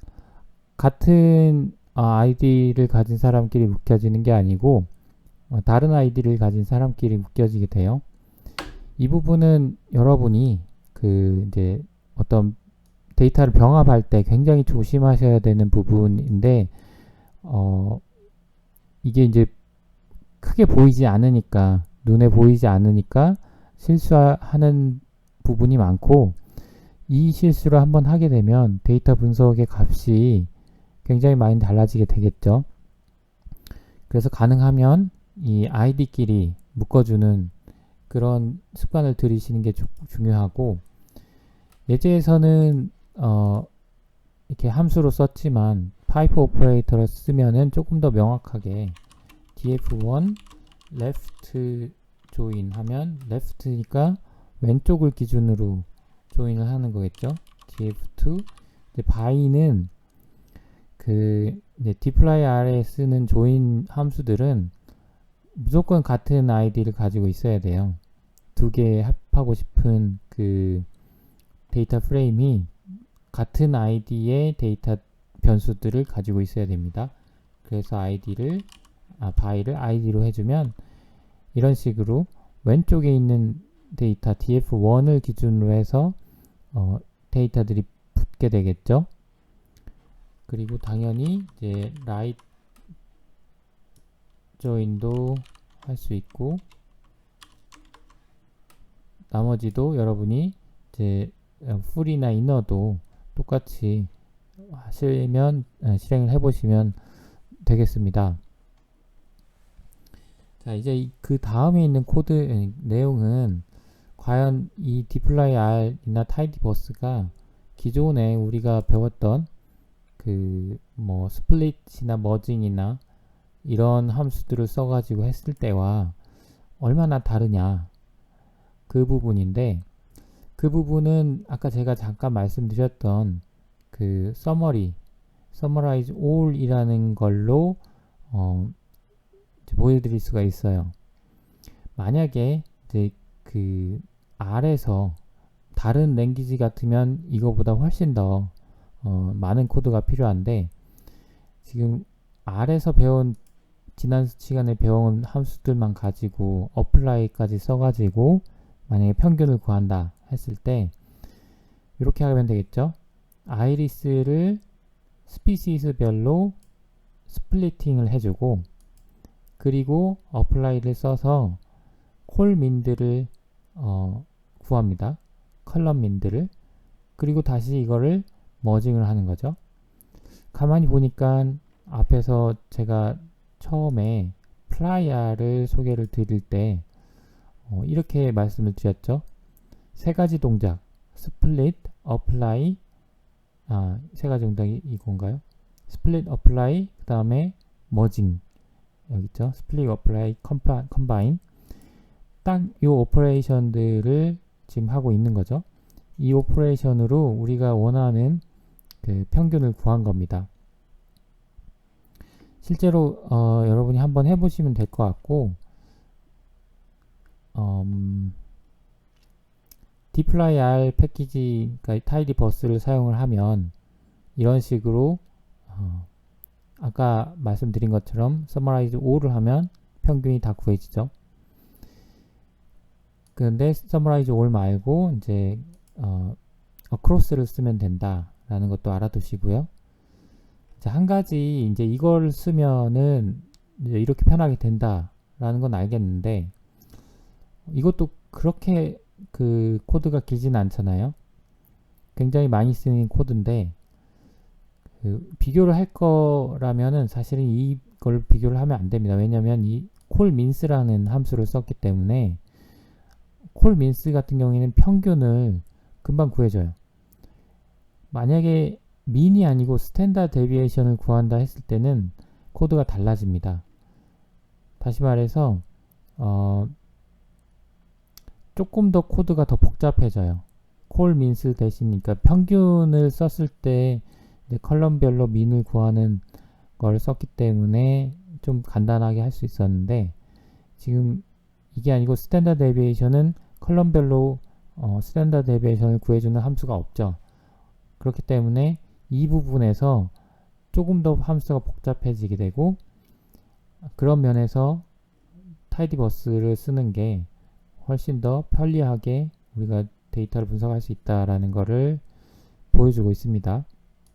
같은 id를 가진 사람끼리 묶여지는 게 아니고 다른 id를 가진 사람끼리 묶여지게 돼요. 이 부분은 여러분이 이제 어떤 데이터를 병합할 때 굉장히 조심하셔야 되는 부분인데, 이게 이제 크게 보이지 않으니까, 눈에 보이지 않으니까 실수하는 부분이 많고, 이 실수를 한번 하게 되면 데이터 분석의 값이 굉장히 많이 달라지게 되겠죠. 그래서 가능하면 이 id끼리 묶어주는 그런 습관을 들이시는 게 중요하고, 예제에서는 이렇게 함수로 썼지만 파이프 오퍼레이터를 쓰면은 조금 더 명확하게 df1 left join 하면 left니까 왼쪽을 기준으로 조인을 하는 거겠죠. df2 by는 이제 dplyr 아래에 쓰는 조인 함수들은 무조건 같은 id를 가지고 있어야 돼요. 두 개 합하고 싶은 데이터 프레임이 같은 id의 데이터 변수들을 가지고 있어야 됩니다. 그래서 by를 id로 해주면 이런 식으로 왼쪽에 있는 데이터 df1을 기준으로 해서 데이터들이 붙게 되겠죠. 그리고 당연히 이제 right join도 할 수 있고, 나머지도 여러분이 이제 풀이나 inner도 똑같이 하시면 실행을 해보시면 되겠습니다. 자, 이제 그 다음에 있는 코드 내용은 과연 이 dplyR이나 tidybus가 기존에 우리가 배웠던 스플릿이나 머징이나 이런 함수들을 써가지고 했을 때와 얼마나 다르냐, 그 부분인데, 그 부분은 아까 제가 잠깐 말씀드렸던 summarize all이라는 걸로 보여드릴 수가 있어요. 만약에 이제 R에서 다른 랭귀지 같으면 이거보다 훨씬 더 많은 코드가 필요한데, 지금 R에서 지난 시간에 배운 함수들만 가지고 apply까지 써가지고 만약에 평균을 구한다 했을 때 이렇게 하면 되겠죠. 아이리스를 스피시스별로 스플리팅을 해주고, 그리고 apply를 써서 콜민들을 구합니다. 컬럼민들을. 그리고 다시 이거를 머징을 하는 거죠. 가만히 보니까 앞에서 제가 처음에 플라이아를 소개를 드릴 때 이렇게 말씀을 드렸죠. 세 가지 동작, 스플릿, 어플라이, 세 가지 동작이 이건가요? 스플릿, 어플라이, 그 다음에 머징, 여기 있죠. 스플릿, 어플라이, 컴바인. 딱 이 오퍼레이션들을 지금 하고 있는 거죠. 이 오퍼레이션으로 우리가 원하는 평균을 구한 겁니다. 실제로 여러분이 한번 해보시면 될 것 같고, dplyr 패키지, 그러니까 tidybus를 사용을 하면 이런 식으로 아까 말씀드린 것처럼 summarize all을 하면 평균이 다 구해지죠. 그런데 summarize all 말고 이제 across를 쓰면 된다라는 것도 알아두시고요. 이제 한 가지 이제 이걸 쓰면은 이제 이렇게 편하게 된다라는 건 알겠는데 이것도 그렇게 그 코드가 길지는 않잖아요. 굉장히 많이 쓰는 코드인데 그 비교를 할 거라면은 사실은 이걸 비교를 하면 안 됩니다. 왜냐면 이 콜민스라는 함수를 썼기 때문에 콜민스 같은 경우에는 평균을 금방 구해줘요. 만약에 민이 아니고 스탠다드 데비에이션을 구한다 했을 때는 코드가 달라집니다. 다시 말해서 조금 더 코드가 더 복잡해져요. 콜민스 대신 그러니까 평균을 썼을 때 이제 컬럼별로 민을 구하는 걸 썼기 때문에 좀 간단하게 할 수 있었는데 지금 이게 아니고 스탠다드 데비에이션은 컬럼별로 스탠다드 데비에이션을 구해주는 함수가 없죠. 그렇기 때문에 이 부분에서 조금 더 함수가 복잡해지게 되고 그런 면에서 타이디버스를 쓰는 게 훨씬 더 편리하게 우리가 데이터를 분석할 수 있다라는 것을 보여주고 있습니다.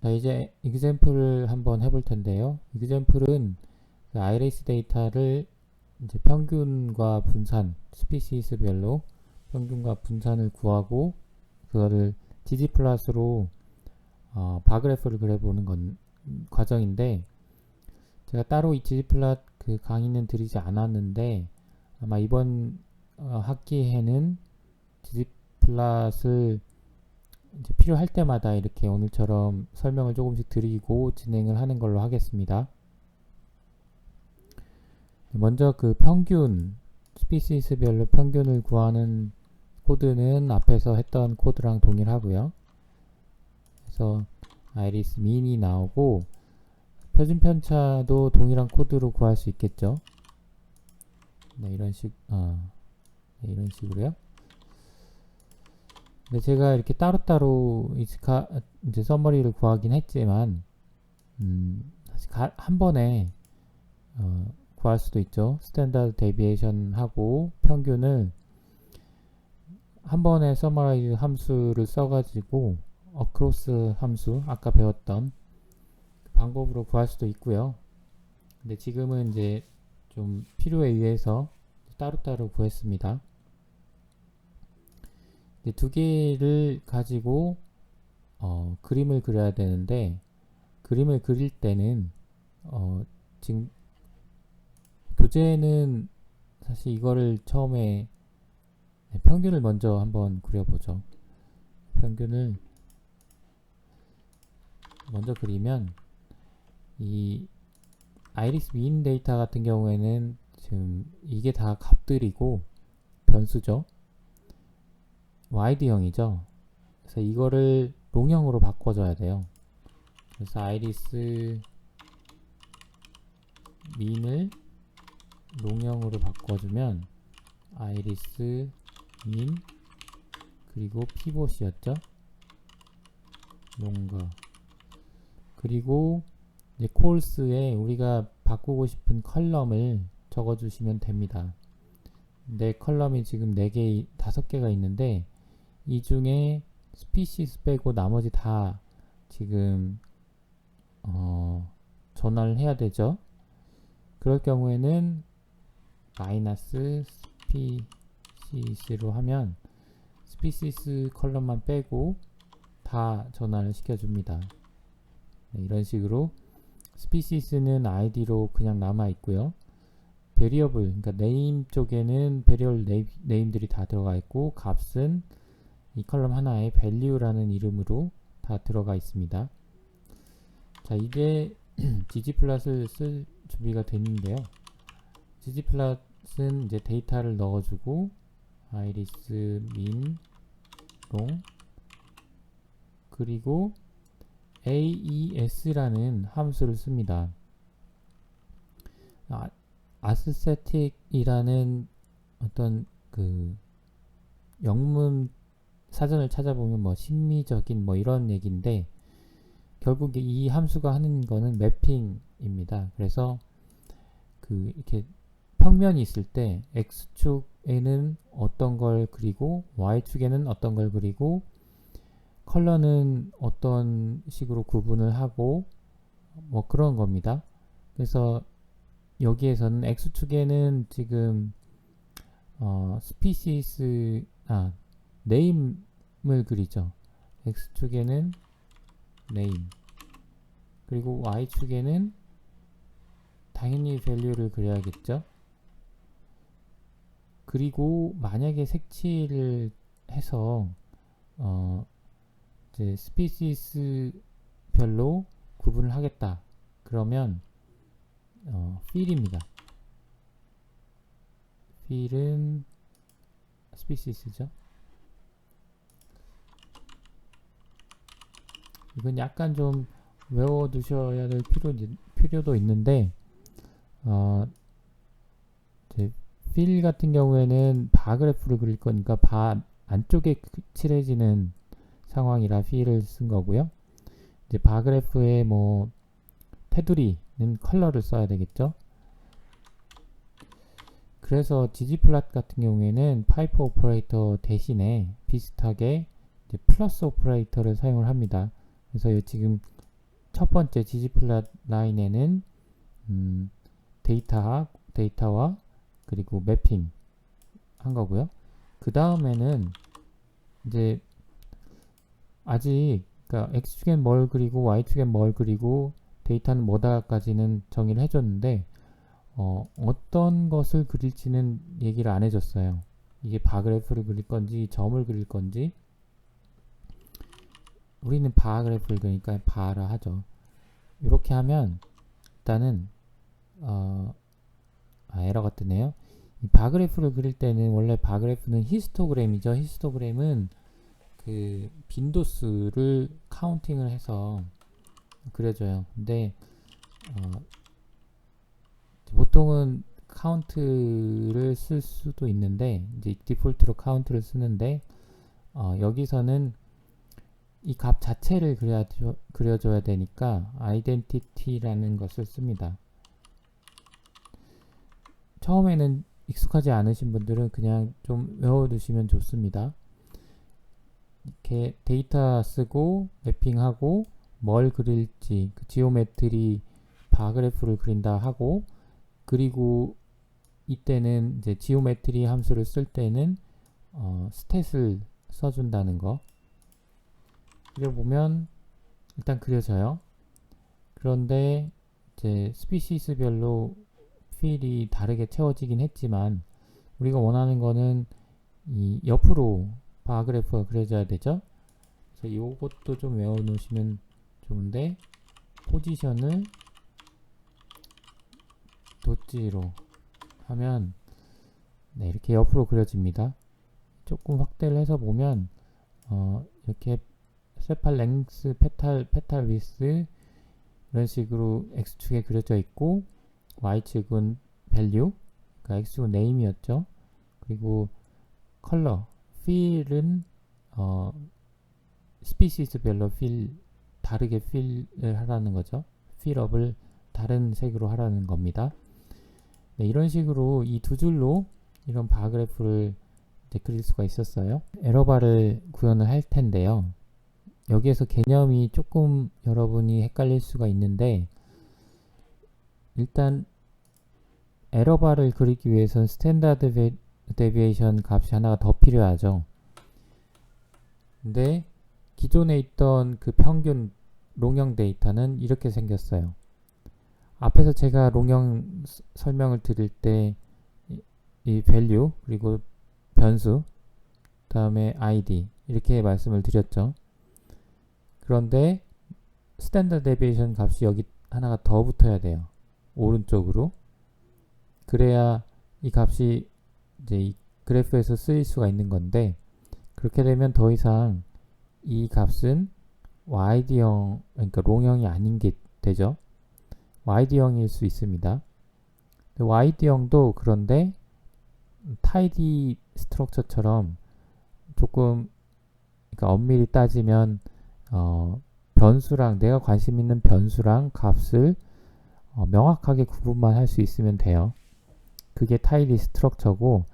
자, 이제 example을 한번 해볼 텐데요. example은 아이레이스 데이터를 이제 평균과 분산, 스피시스별로 평균과 분산을 구하고 그거를 gg플롯으로 바그래프를 그려보는 과정인데 제가 따로 이 ggplot 그 강의는 드리지 않았는데 아마 이번 학기에는 ggplot을 이제 필요할 때마다 이렇게 오늘처럼 설명을 조금씩 드리고 진행을 하는 걸로 하겠습니다. 먼저 그 평균, 스피시스별로 평균을 구하는 코드는 앞에서 했던 코드랑 동일하고요. 그래서 아이리스 민이 나오고 표준 편차도 동일한 코드로 구할 수 있겠죠. 네, 이런 식으로요. 근데 제가 이렇게 따로따로 이제 서머리를 구하긴 했지만 사실 한 번에 구할 수도 있죠. 스탠다드 데비에이션 하고 평균을 한 번에 서머라이즈 함수를 써가지고 어크로스 함수 아까 배웠던 그 방법으로 구할 수도 있고요. 근데 지금은 이제 좀 필요에 의해서 따로따로 구했습니다. 두 개를 가지고 그림을 그려야 되는데 그림을 그릴 때는 지금 교재는 사실 이거를 처음에 평균을 먼저 한번 그려보죠. 평균을 먼저 그리면 이 아이리스 민 데이터 같은 경우에는 지금 이게 다 값들이고 변수죠. YD형이죠. 그래서 이거를 롱형으로 바꿔줘야 돼요. 그래서 아이리스 민을 롱형으로 바꿔주면 아이리스 민 그리고 피봇이었죠. 롱거 그리고 이제 콜스에 우리가 바꾸고 싶은 컬럼을 적어주시면 됩니다. 내 컬럼이 지금 4개, 5개가 있는데 이 중에 스피시스 빼고 나머지 다 지금 전환을 해야 되죠. 그럴 경우에는 마이너스 스피시스로 하면 스피시스 컬럼만 빼고 다 전환을 시켜줍니다. 네, 이런 식으로 스피시스는 id로 그냥 남아 있고요. 베리어블, 그러니까 네임 쪽에는 베리어블 네임들이 다 들어가 있고 값은 이 컬럼 하나에 value라는 이름으로 다 들어가 있습니다. 자, 이제 ggplot을 쓸 준비가 됐는데요. ggplot은 이제 데이터를 넣어주고 iris min 롱 그리고 aes라는 함수를 씁니다. aesthetic이라는 어떤 그 영문 사전을 찾아보면 뭐 심미적인 뭐 이런 얘기인데 결국 이 함수가 하는 거는 매핑입니다. 그래서 그 이렇게 평면이 있을 때 x축에는 어떤 걸 그리고 y축에는 어떤 걸 그리고 컬러는 어떤 식으로 구분을 하고 뭐 그런 겁니다. 그래서 여기에서는 x축에는 지금 species name을 그리죠. x축에는 name 그리고 y축에는 당연히 value를 그려야겠죠. 그리고 만약에 색칠을 해서 이제 스피시스 별로 구분을 하겠다. 그러면 fill입니다. fill은 스피시스죠. 이건 약간 좀 외워두셔야 될 필요도 있는데 이제 fill 같은 경우에는 바 그래프를 그릴 거니까 바 안쪽에 칠해지는 상황이라 fill을 쓴 거고요. 이제 바 그래프에 뭐 테두리는 컬러를 써야 되겠죠. 그래서 ggplot 같은 경우에는 파이프 오퍼레이터 대신에 비슷하게 이제 플러스 오퍼레이터를 사용을 합니다. 그래서 지금 첫 번째 ggplot 라인에는 데이터와 그리고 매핑 한 거고요. 그 다음에는 이제 아직 그러니까 x축엔 뭘 그리고 y축엔 뭘 그리고 데이터는 뭐다까지는 정의를 해줬는데 어떤 것을 그릴지는 얘기를 안 해줬어요. 이게 바그래프를 그릴 건지 점을 그릴 건지. 우리는 바그래프를 그리니까 바라 하죠. 이렇게 하면 일단은 에러가 뜨네요. 이 바그래프를 그릴 때는 원래 바그래프는 히스토그램이죠. 히스토그램은 그 빈도수를 카운팅을 해서 그려줘요. 근데 보통은 카운트를 쓸 수도 있는데 이제 디폴트로 카운트를 쓰는데 여기서는 이 값 자체를 그려줘야 되니까 identity라는 것을 씁니다. 처음에는 익숙하지 않으신 분들은 그냥 좀 외워두시면 좋습니다. 이렇게 데이터 쓰고 매핑하고 뭘 그릴지 그 지오메트리 바그래프를 그린다 하고 그리고 이때는 이제 지오메트리 함수를 쓸 때는 스탯을 써준다는 거. 그려보면 일단 그려져요. 그런데 이제 스피시스별로 필이 다르게 채워지긴 했지만 우리가 원하는 거는 이 옆으로 바그래프가 그려져야 되죠. 그래서 이것도 좀 외워놓으시면 좋은데 포지션을 도지로 하면 네, 이렇게 옆으로 그려집니다. 조금 확대를 해서 보면 이렇게 세팔 랭스, 페탈 위스 이런 식으로 x축에 그려져 있고 y축은 value, 그러니까 x축은 name이었죠. 그리고 컬러, fill은 species별로 fill, 다르게 fill을 하라는 거죠. fillup을 다른 색으로 하라는 겁니다. 네, 이런 식으로 이 두 줄로 이런 바그래프를 그릴 수가 있었어요. 에러바를 구현을 할 텐데요. 여기에서 개념이 조금 여러분이 헷갈릴 수가 있는데 일단 에러바를 그리기 위해서는 스탠다드 데비에이션 값이 하나가 더 필요하죠. 근데 기존에 있던 그 평균 롱형 데이터는 이렇게 생겼어요. 앞에서 제가 롱형 설명을 드릴 때 이 value 그리고 변수 그 다음에 id 이렇게 말씀을 드렸죠. 그런데 스탠다드 데비에이션 값이 여기 하나가 더 붙어야 돼요. 오른쪽으로. 그래야 이 값이 이제 이 그래프에서 쓰일 수가 있는 건데 그렇게 되면 더 이상 이 값은 YD형 그러니까 롱형이 아닌 게 되죠. YD형일 수 있습니다. YD형도 그런데 tidy 스트럭처처럼 조금 그러니까 엄밀히 따지면 변수랑 내가 관심 있는 변수랑 값을 명확하게 구분만 할 수 있으면 돼요. 그게 타일리 스트럭처고,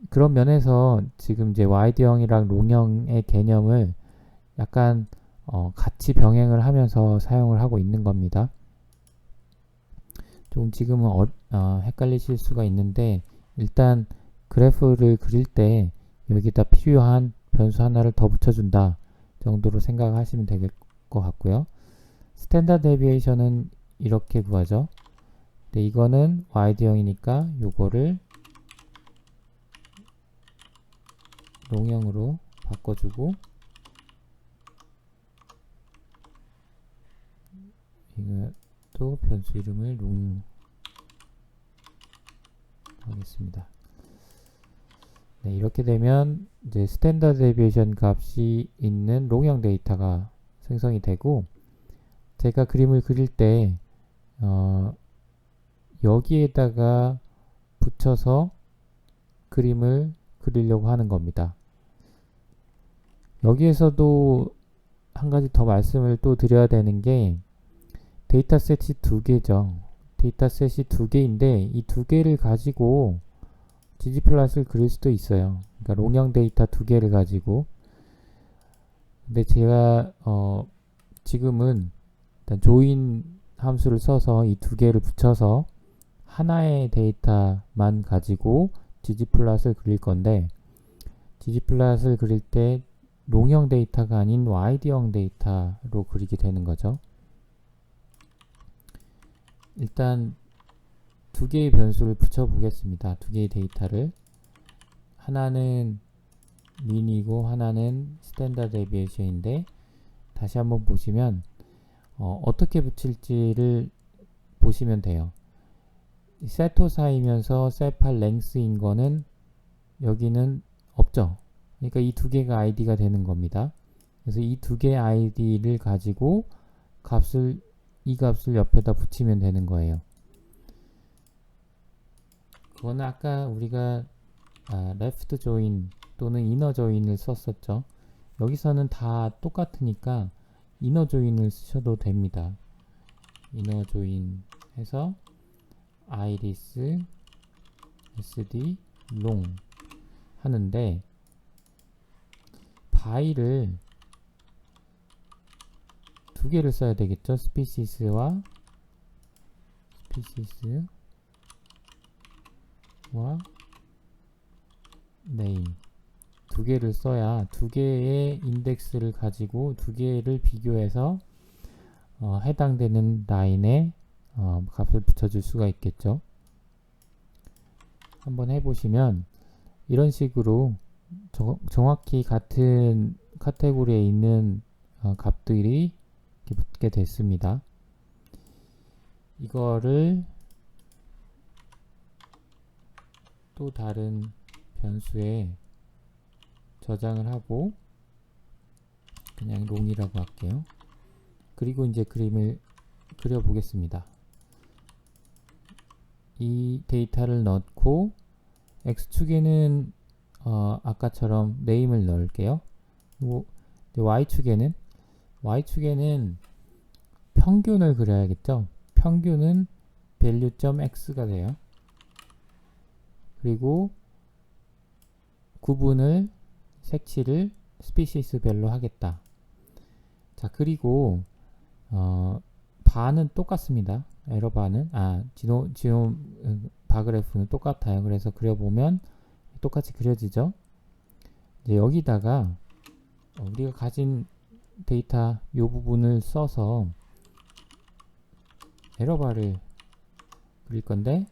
그런 면에서 지금 이제 YD형이랑 롱형의 개념을 약간 같이 병행을 하면서 사용을 하고 있는 겁니다. 좀 지금은 헷갈리실 수가 있는데, 일단 그래프를 그릴 때 여기다 필요한 변수 하나를 더 붙여준다 정도로 생각하시면 될 것 같고요. 스탠다드 데비에이션은 이렇게 구하죠. 근데 이거는 YD형이니까 요거를 롱형으로 바꿔주고, 이것도 변수 이름을 롱 하겠습니다. 네, 이렇게 되면 이제 스탠다드 데비에이션 값이 있는 롱형 데이터가 생성이 되고, 제가 그림을 그릴 때 여기에다가 붙여서 그림을 그리려고 하는 겁니다. 여기에서도 한 가지 더 말씀을 또 드려야 되는 게, 데이터셋이 두 개죠. 데이터셋이 두 개인데 이 두 개를 가지고 gg플롯을 그릴 수도 있어요. 그러니까 롱형 데이터 두 개를 가지고. 근데 제가 지금은 일단 조인 함수를 써서 이 두 개를 붙여서 하나의 데이터만 가지고 gg플롯을 그릴 건데, gg플롯을 그릴 때 롱형 데이터가 아닌 YD형 데이터로 그리게 되는 거죠. 일단 두 개의 변수를 붙여 보겠습니다. 두 개의 데이터를. 하나는 민이고 하나는 스탠다드 데비에이션인데, 다시 한번 보시면 어떻게 붙일지를 보시면 돼요. 세토사이면서 셀팔 랭스인 거는 여기는 없죠. 그러니까 이 두 개가 아이디가 되는 겁니다. 그래서 이 두 개의 아이디를 가지고 이 값을 옆에다 붙이면 되는 거예요. 그거는 아까 우리가 left join 또는 inner join을 썼었죠. 여기서는 다 똑같으니까 inner join을 쓰셔도 됩니다. inner join 해서 iris sd long 하는데, by를 두 개를 써야 되겠죠. species와 name 두 개를 써야 두 개의 인덱스를 가지고 두 개를 비교해서 해당되는 라인에 값을 붙여줄 수가 있겠죠. 한번 해보시면 이런 식으로 정확히 같은 카테고리에 있는 값들이 이렇게 붙게 됐습니다. 이거를 또 다른 변수에 저장을 하고 그냥 롱이라고 할게요. 그리고 이제 그림을 그려 보겠습니다. 이 데이터를 넣고 X축에는 아까처럼 네임을 넣을게요. 그리고 Y축에는 평균을 그려야겠죠. 평균은 value.x가 돼요. 그리고 구분을 색칠을 스피시스 별로 하겠다. 자, 그리고 바는 똑같습니다. 에러 바는 지놈 바그래프는 똑같아요. 그래서 그려보면 똑같이 그려지죠. 이제 여기다가 우리가 가진 데이터 이 부분을 써서 에러바를 그릴 건데,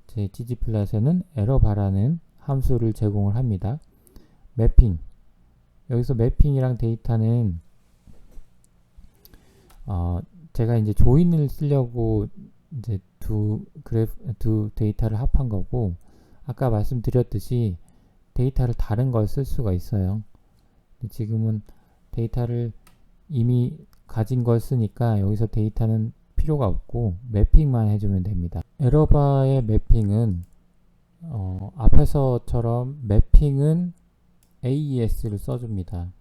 제 gg플롯에는 에러바라는 함수를 제공을 합니다. 매핑, 여기서 매핑이랑 데이터는 제가 이제 조인을 쓰려고 이제 두 데이터를 합한 거고, 아까 말씀드렸듯이 데이터를 다른 걸 쓸 수가 있어요. 지금은 데이터를 이미 가진 걸 쓰니까 여기서 데이터는 필요가 없고 매핑만 해주면 됩니다. 에러바의 매핑은 앞에서처럼 매핑은 AES를 써줍니다.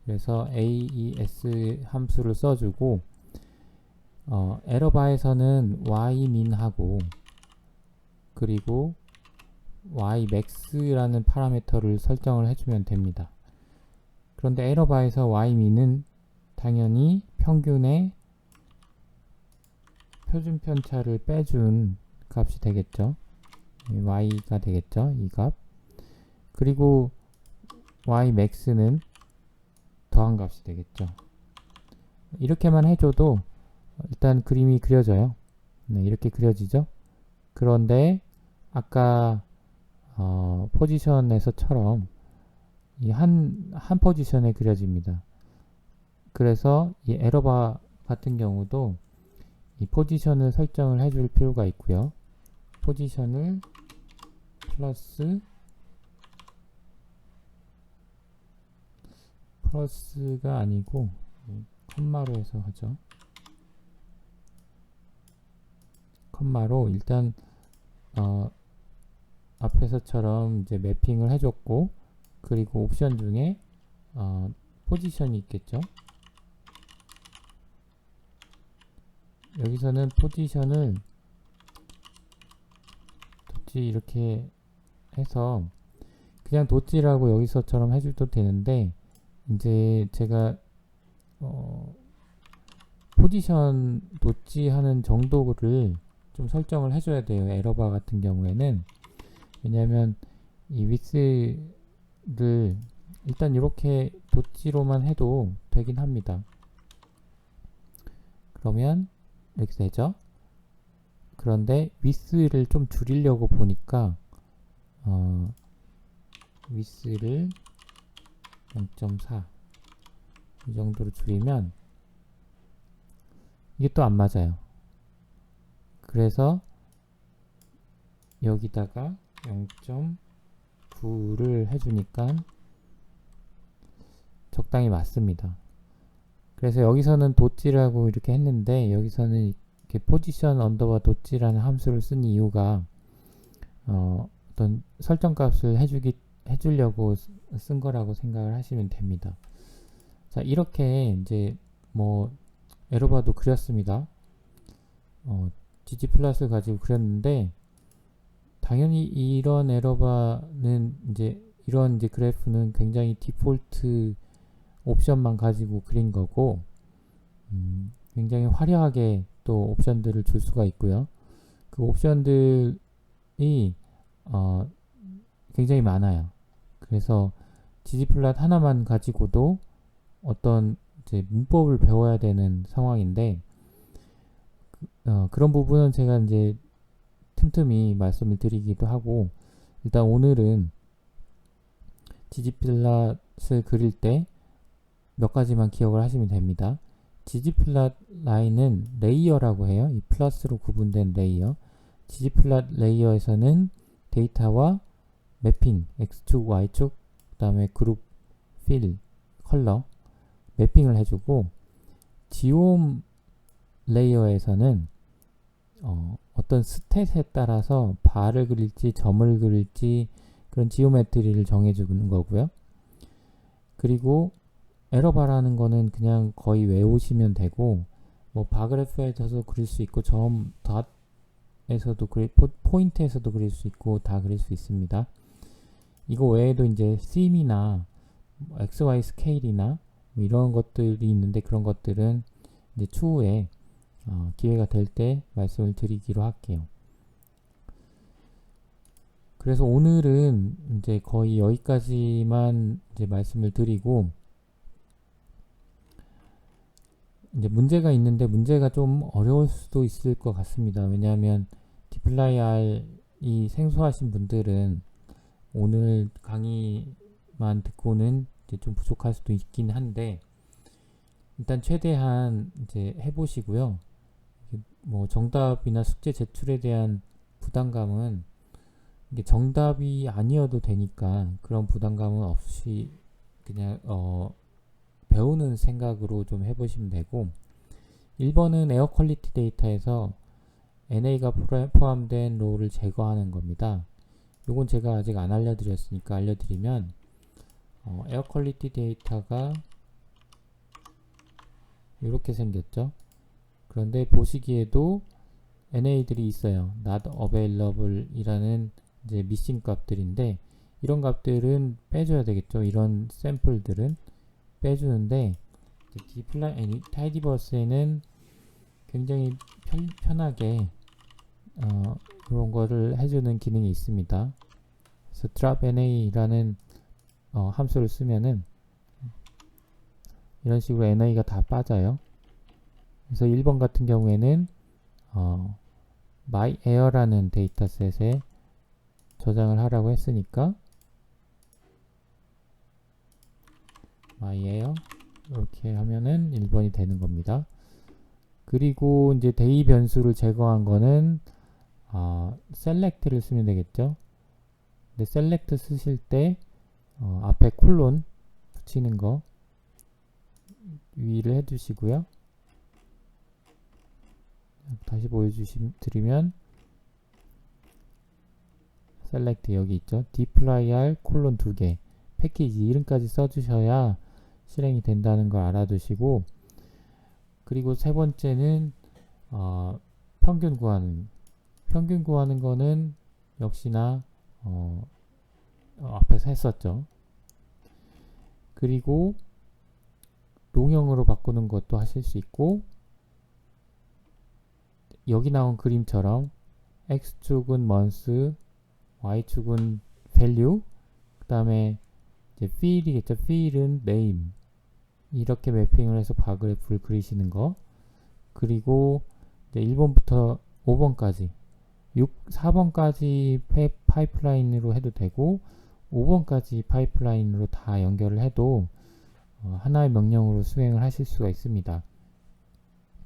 그래서 AES 함수를 써주고 에러바에서는 ymin 하고 그리고 ymax라는 파라미터를 설정을 해주면 됩니다. 그런데 에러바에서 ymin은 당연히 평균의 표준 편차를 빼준 값이 되겠죠. y가 되겠죠. 이 값. 그리고 ymax는 더한 값이 되겠죠. 이렇게만 해줘도 일단 그림이 그려져요. 네, 이렇게 그려지죠. 그런데 아까 포지션에서처럼 이 한 포지션에 그려집니다. 그래서 이 에러바 같은 경우도 이 포지션을 설정을 해줄 필요가 있고요. 포지션을 플러스가 아니고 컴마로 해서 하죠. 컴마로 일단 앞에서처럼 이제 매핑을 해줬고 그리고 옵션 중에 포지션이 있겠죠. 여기서는 포지션을 도치 이렇게 해서 그냥 도치라고 여기서처럼 해줘도 되는데 이제 제가 포지션 도치 하는 정도를 좀 설정을 해줘야 돼요. 에러바 같은 경우에는. 왜냐하면 이 위스를 일단 이렇게 도치로만 해도 되긴 합니다. 그러면 이렇게 되죠. 그런데 위스를 좀 줄이려고 보니까 위스를 0.4 이 정도로 줄이면 이게 또 안 맞아요. 그래서 여기다가 0.9를 해주니까 적당히 맞습니다. 그래서 여기서는 도찌라고 이렇게 했는데 여기서는 이렇게 포지션 언더바 도찌라는 함수를 쓴 이유가 어떤 설정값을 해주려고 쓴 거라고 생각을 하시면 됩니다. 자, 이렇게 이제 뭐 에러바도 그렸습니다. gg플롯을 가지고 그렸는데 당연히 이런 에러바는 이런 이제 그래프는 굉장히 디폴트 옵션만 가지고 그린 거고 굉장히 화려하게 또 옵션들을 줄 수가 있고요. 그 옵션들이 굉장히 많아요. 그래서 gg플롯 하나만 가지고도 어떤 이제 문법을 배워야 되는 상황인데 그런 부분은 제가 이제 틈틈이 말씀을 드리기도 하고 일단 오늘은 gg플롯을 그릴 때 몇 가지만 기억을 하시면 됩니다. ggplot 라인은 레이어라고 해요. 이 플러스로 구분된 레이어. ggplot 레이어에서는 데이터와 매핑, x축, y축, 그 다음에 그룹, 필, 컬러 매핑을 해주고 geom 레이어에서는 어떤 스탯에 따라서 바를 그릴지 점을 그릴지 그런 지오메트리를 정해주는 거고요. 그리고 에러바라는 거는 그냥 거의 외우시면 되고 뭐 바그래프에서도 그릴 수 있고 점, 닷에서도 포인트에서도 그릴 수 있고 다 그릴 수 있습니다. 이거 외에도 이제 them이나 XY 스케일이나 뭐 이런 것들이 있는데 그런 것들은 이제 추후에 기회가 될 때 말씀을 드리기로 할게요. 그래서 오늘은 이제 거의 여기까지만 이제 말씀을 드리고 이제 문제가 있는데 문제가 좀 어려울 수도 있을 것 같습니다. 왜냐하면 dplyr 이 생소하신 분들은 오늘 강의만 듣고는 이제 좀 부족할 수도 있긴 한데 일단 최대한 이제 해보시고요. 뭐 정답이나 숙제 제출에 대한 부담감은 이게 정답이 아니어도 되니까 그런 부담감은 없이 그냥 배우는 생각으로 좀 해보시면 되고 1번은 에어 퀄리티 데이터에서 NA가 포함된 로우를 제거하는 겁니다. 요건 제가 아직 안 알려드렸으니까 알려드리면 에어 퀄리티 데이터가 이렇게 생겼죠. 그런데 보시기에도 NA들이 있어요. not available 이라는 이제 미싱 값들인데, 이런 값들은 빼줘야 되겠죠. 이런 샘플들은 빼주는데, dplyr tidyverse에는 굉장히 편하게 그런 거를 해주는 기능이 있습니다. 그래서 drop NA라는 함수를 쓰면은 이런 식으로 NA가 다 빠져요. 그래서 1번 같은 경우에는 myAir라는 데이터셋에 저장을 하라고 했으니까 myAir 이렇게 하면은 1번이 되는 겁니다. 그리고 이제 대의 변수를 제거한 거는 select를 쓰면 되겠죠. 근데 select 쓰실 때 앞에 콜론 붙이는 거 유의를 해주시고요. 다시 보여드리면 select 여기 있죠. dplyr 콜론 2개 패키지 이름까지 써주셔야 실행이 된다는 걸 알아두시고, 그리고 세 번째는 평균 구하는 거는 역시나 앞에서 했었죠. 그리고 롱형으로 바꾸는 것도 하실 수 있고, 여기 나온 그림처럼 x축은 month, y축은 value, 그 다음에 이제 field이겠죠. field은 name, 이렇게 매핑을 해서 바그래프를 그리시는 거. 그리고 이제 1번부터 5번까지 4번까지 파이프라인으로 해도 되고 5번까지 파이프라인으로 다 연결을 해도 하나의 명령으로 수행을 하실 수가 있습니다.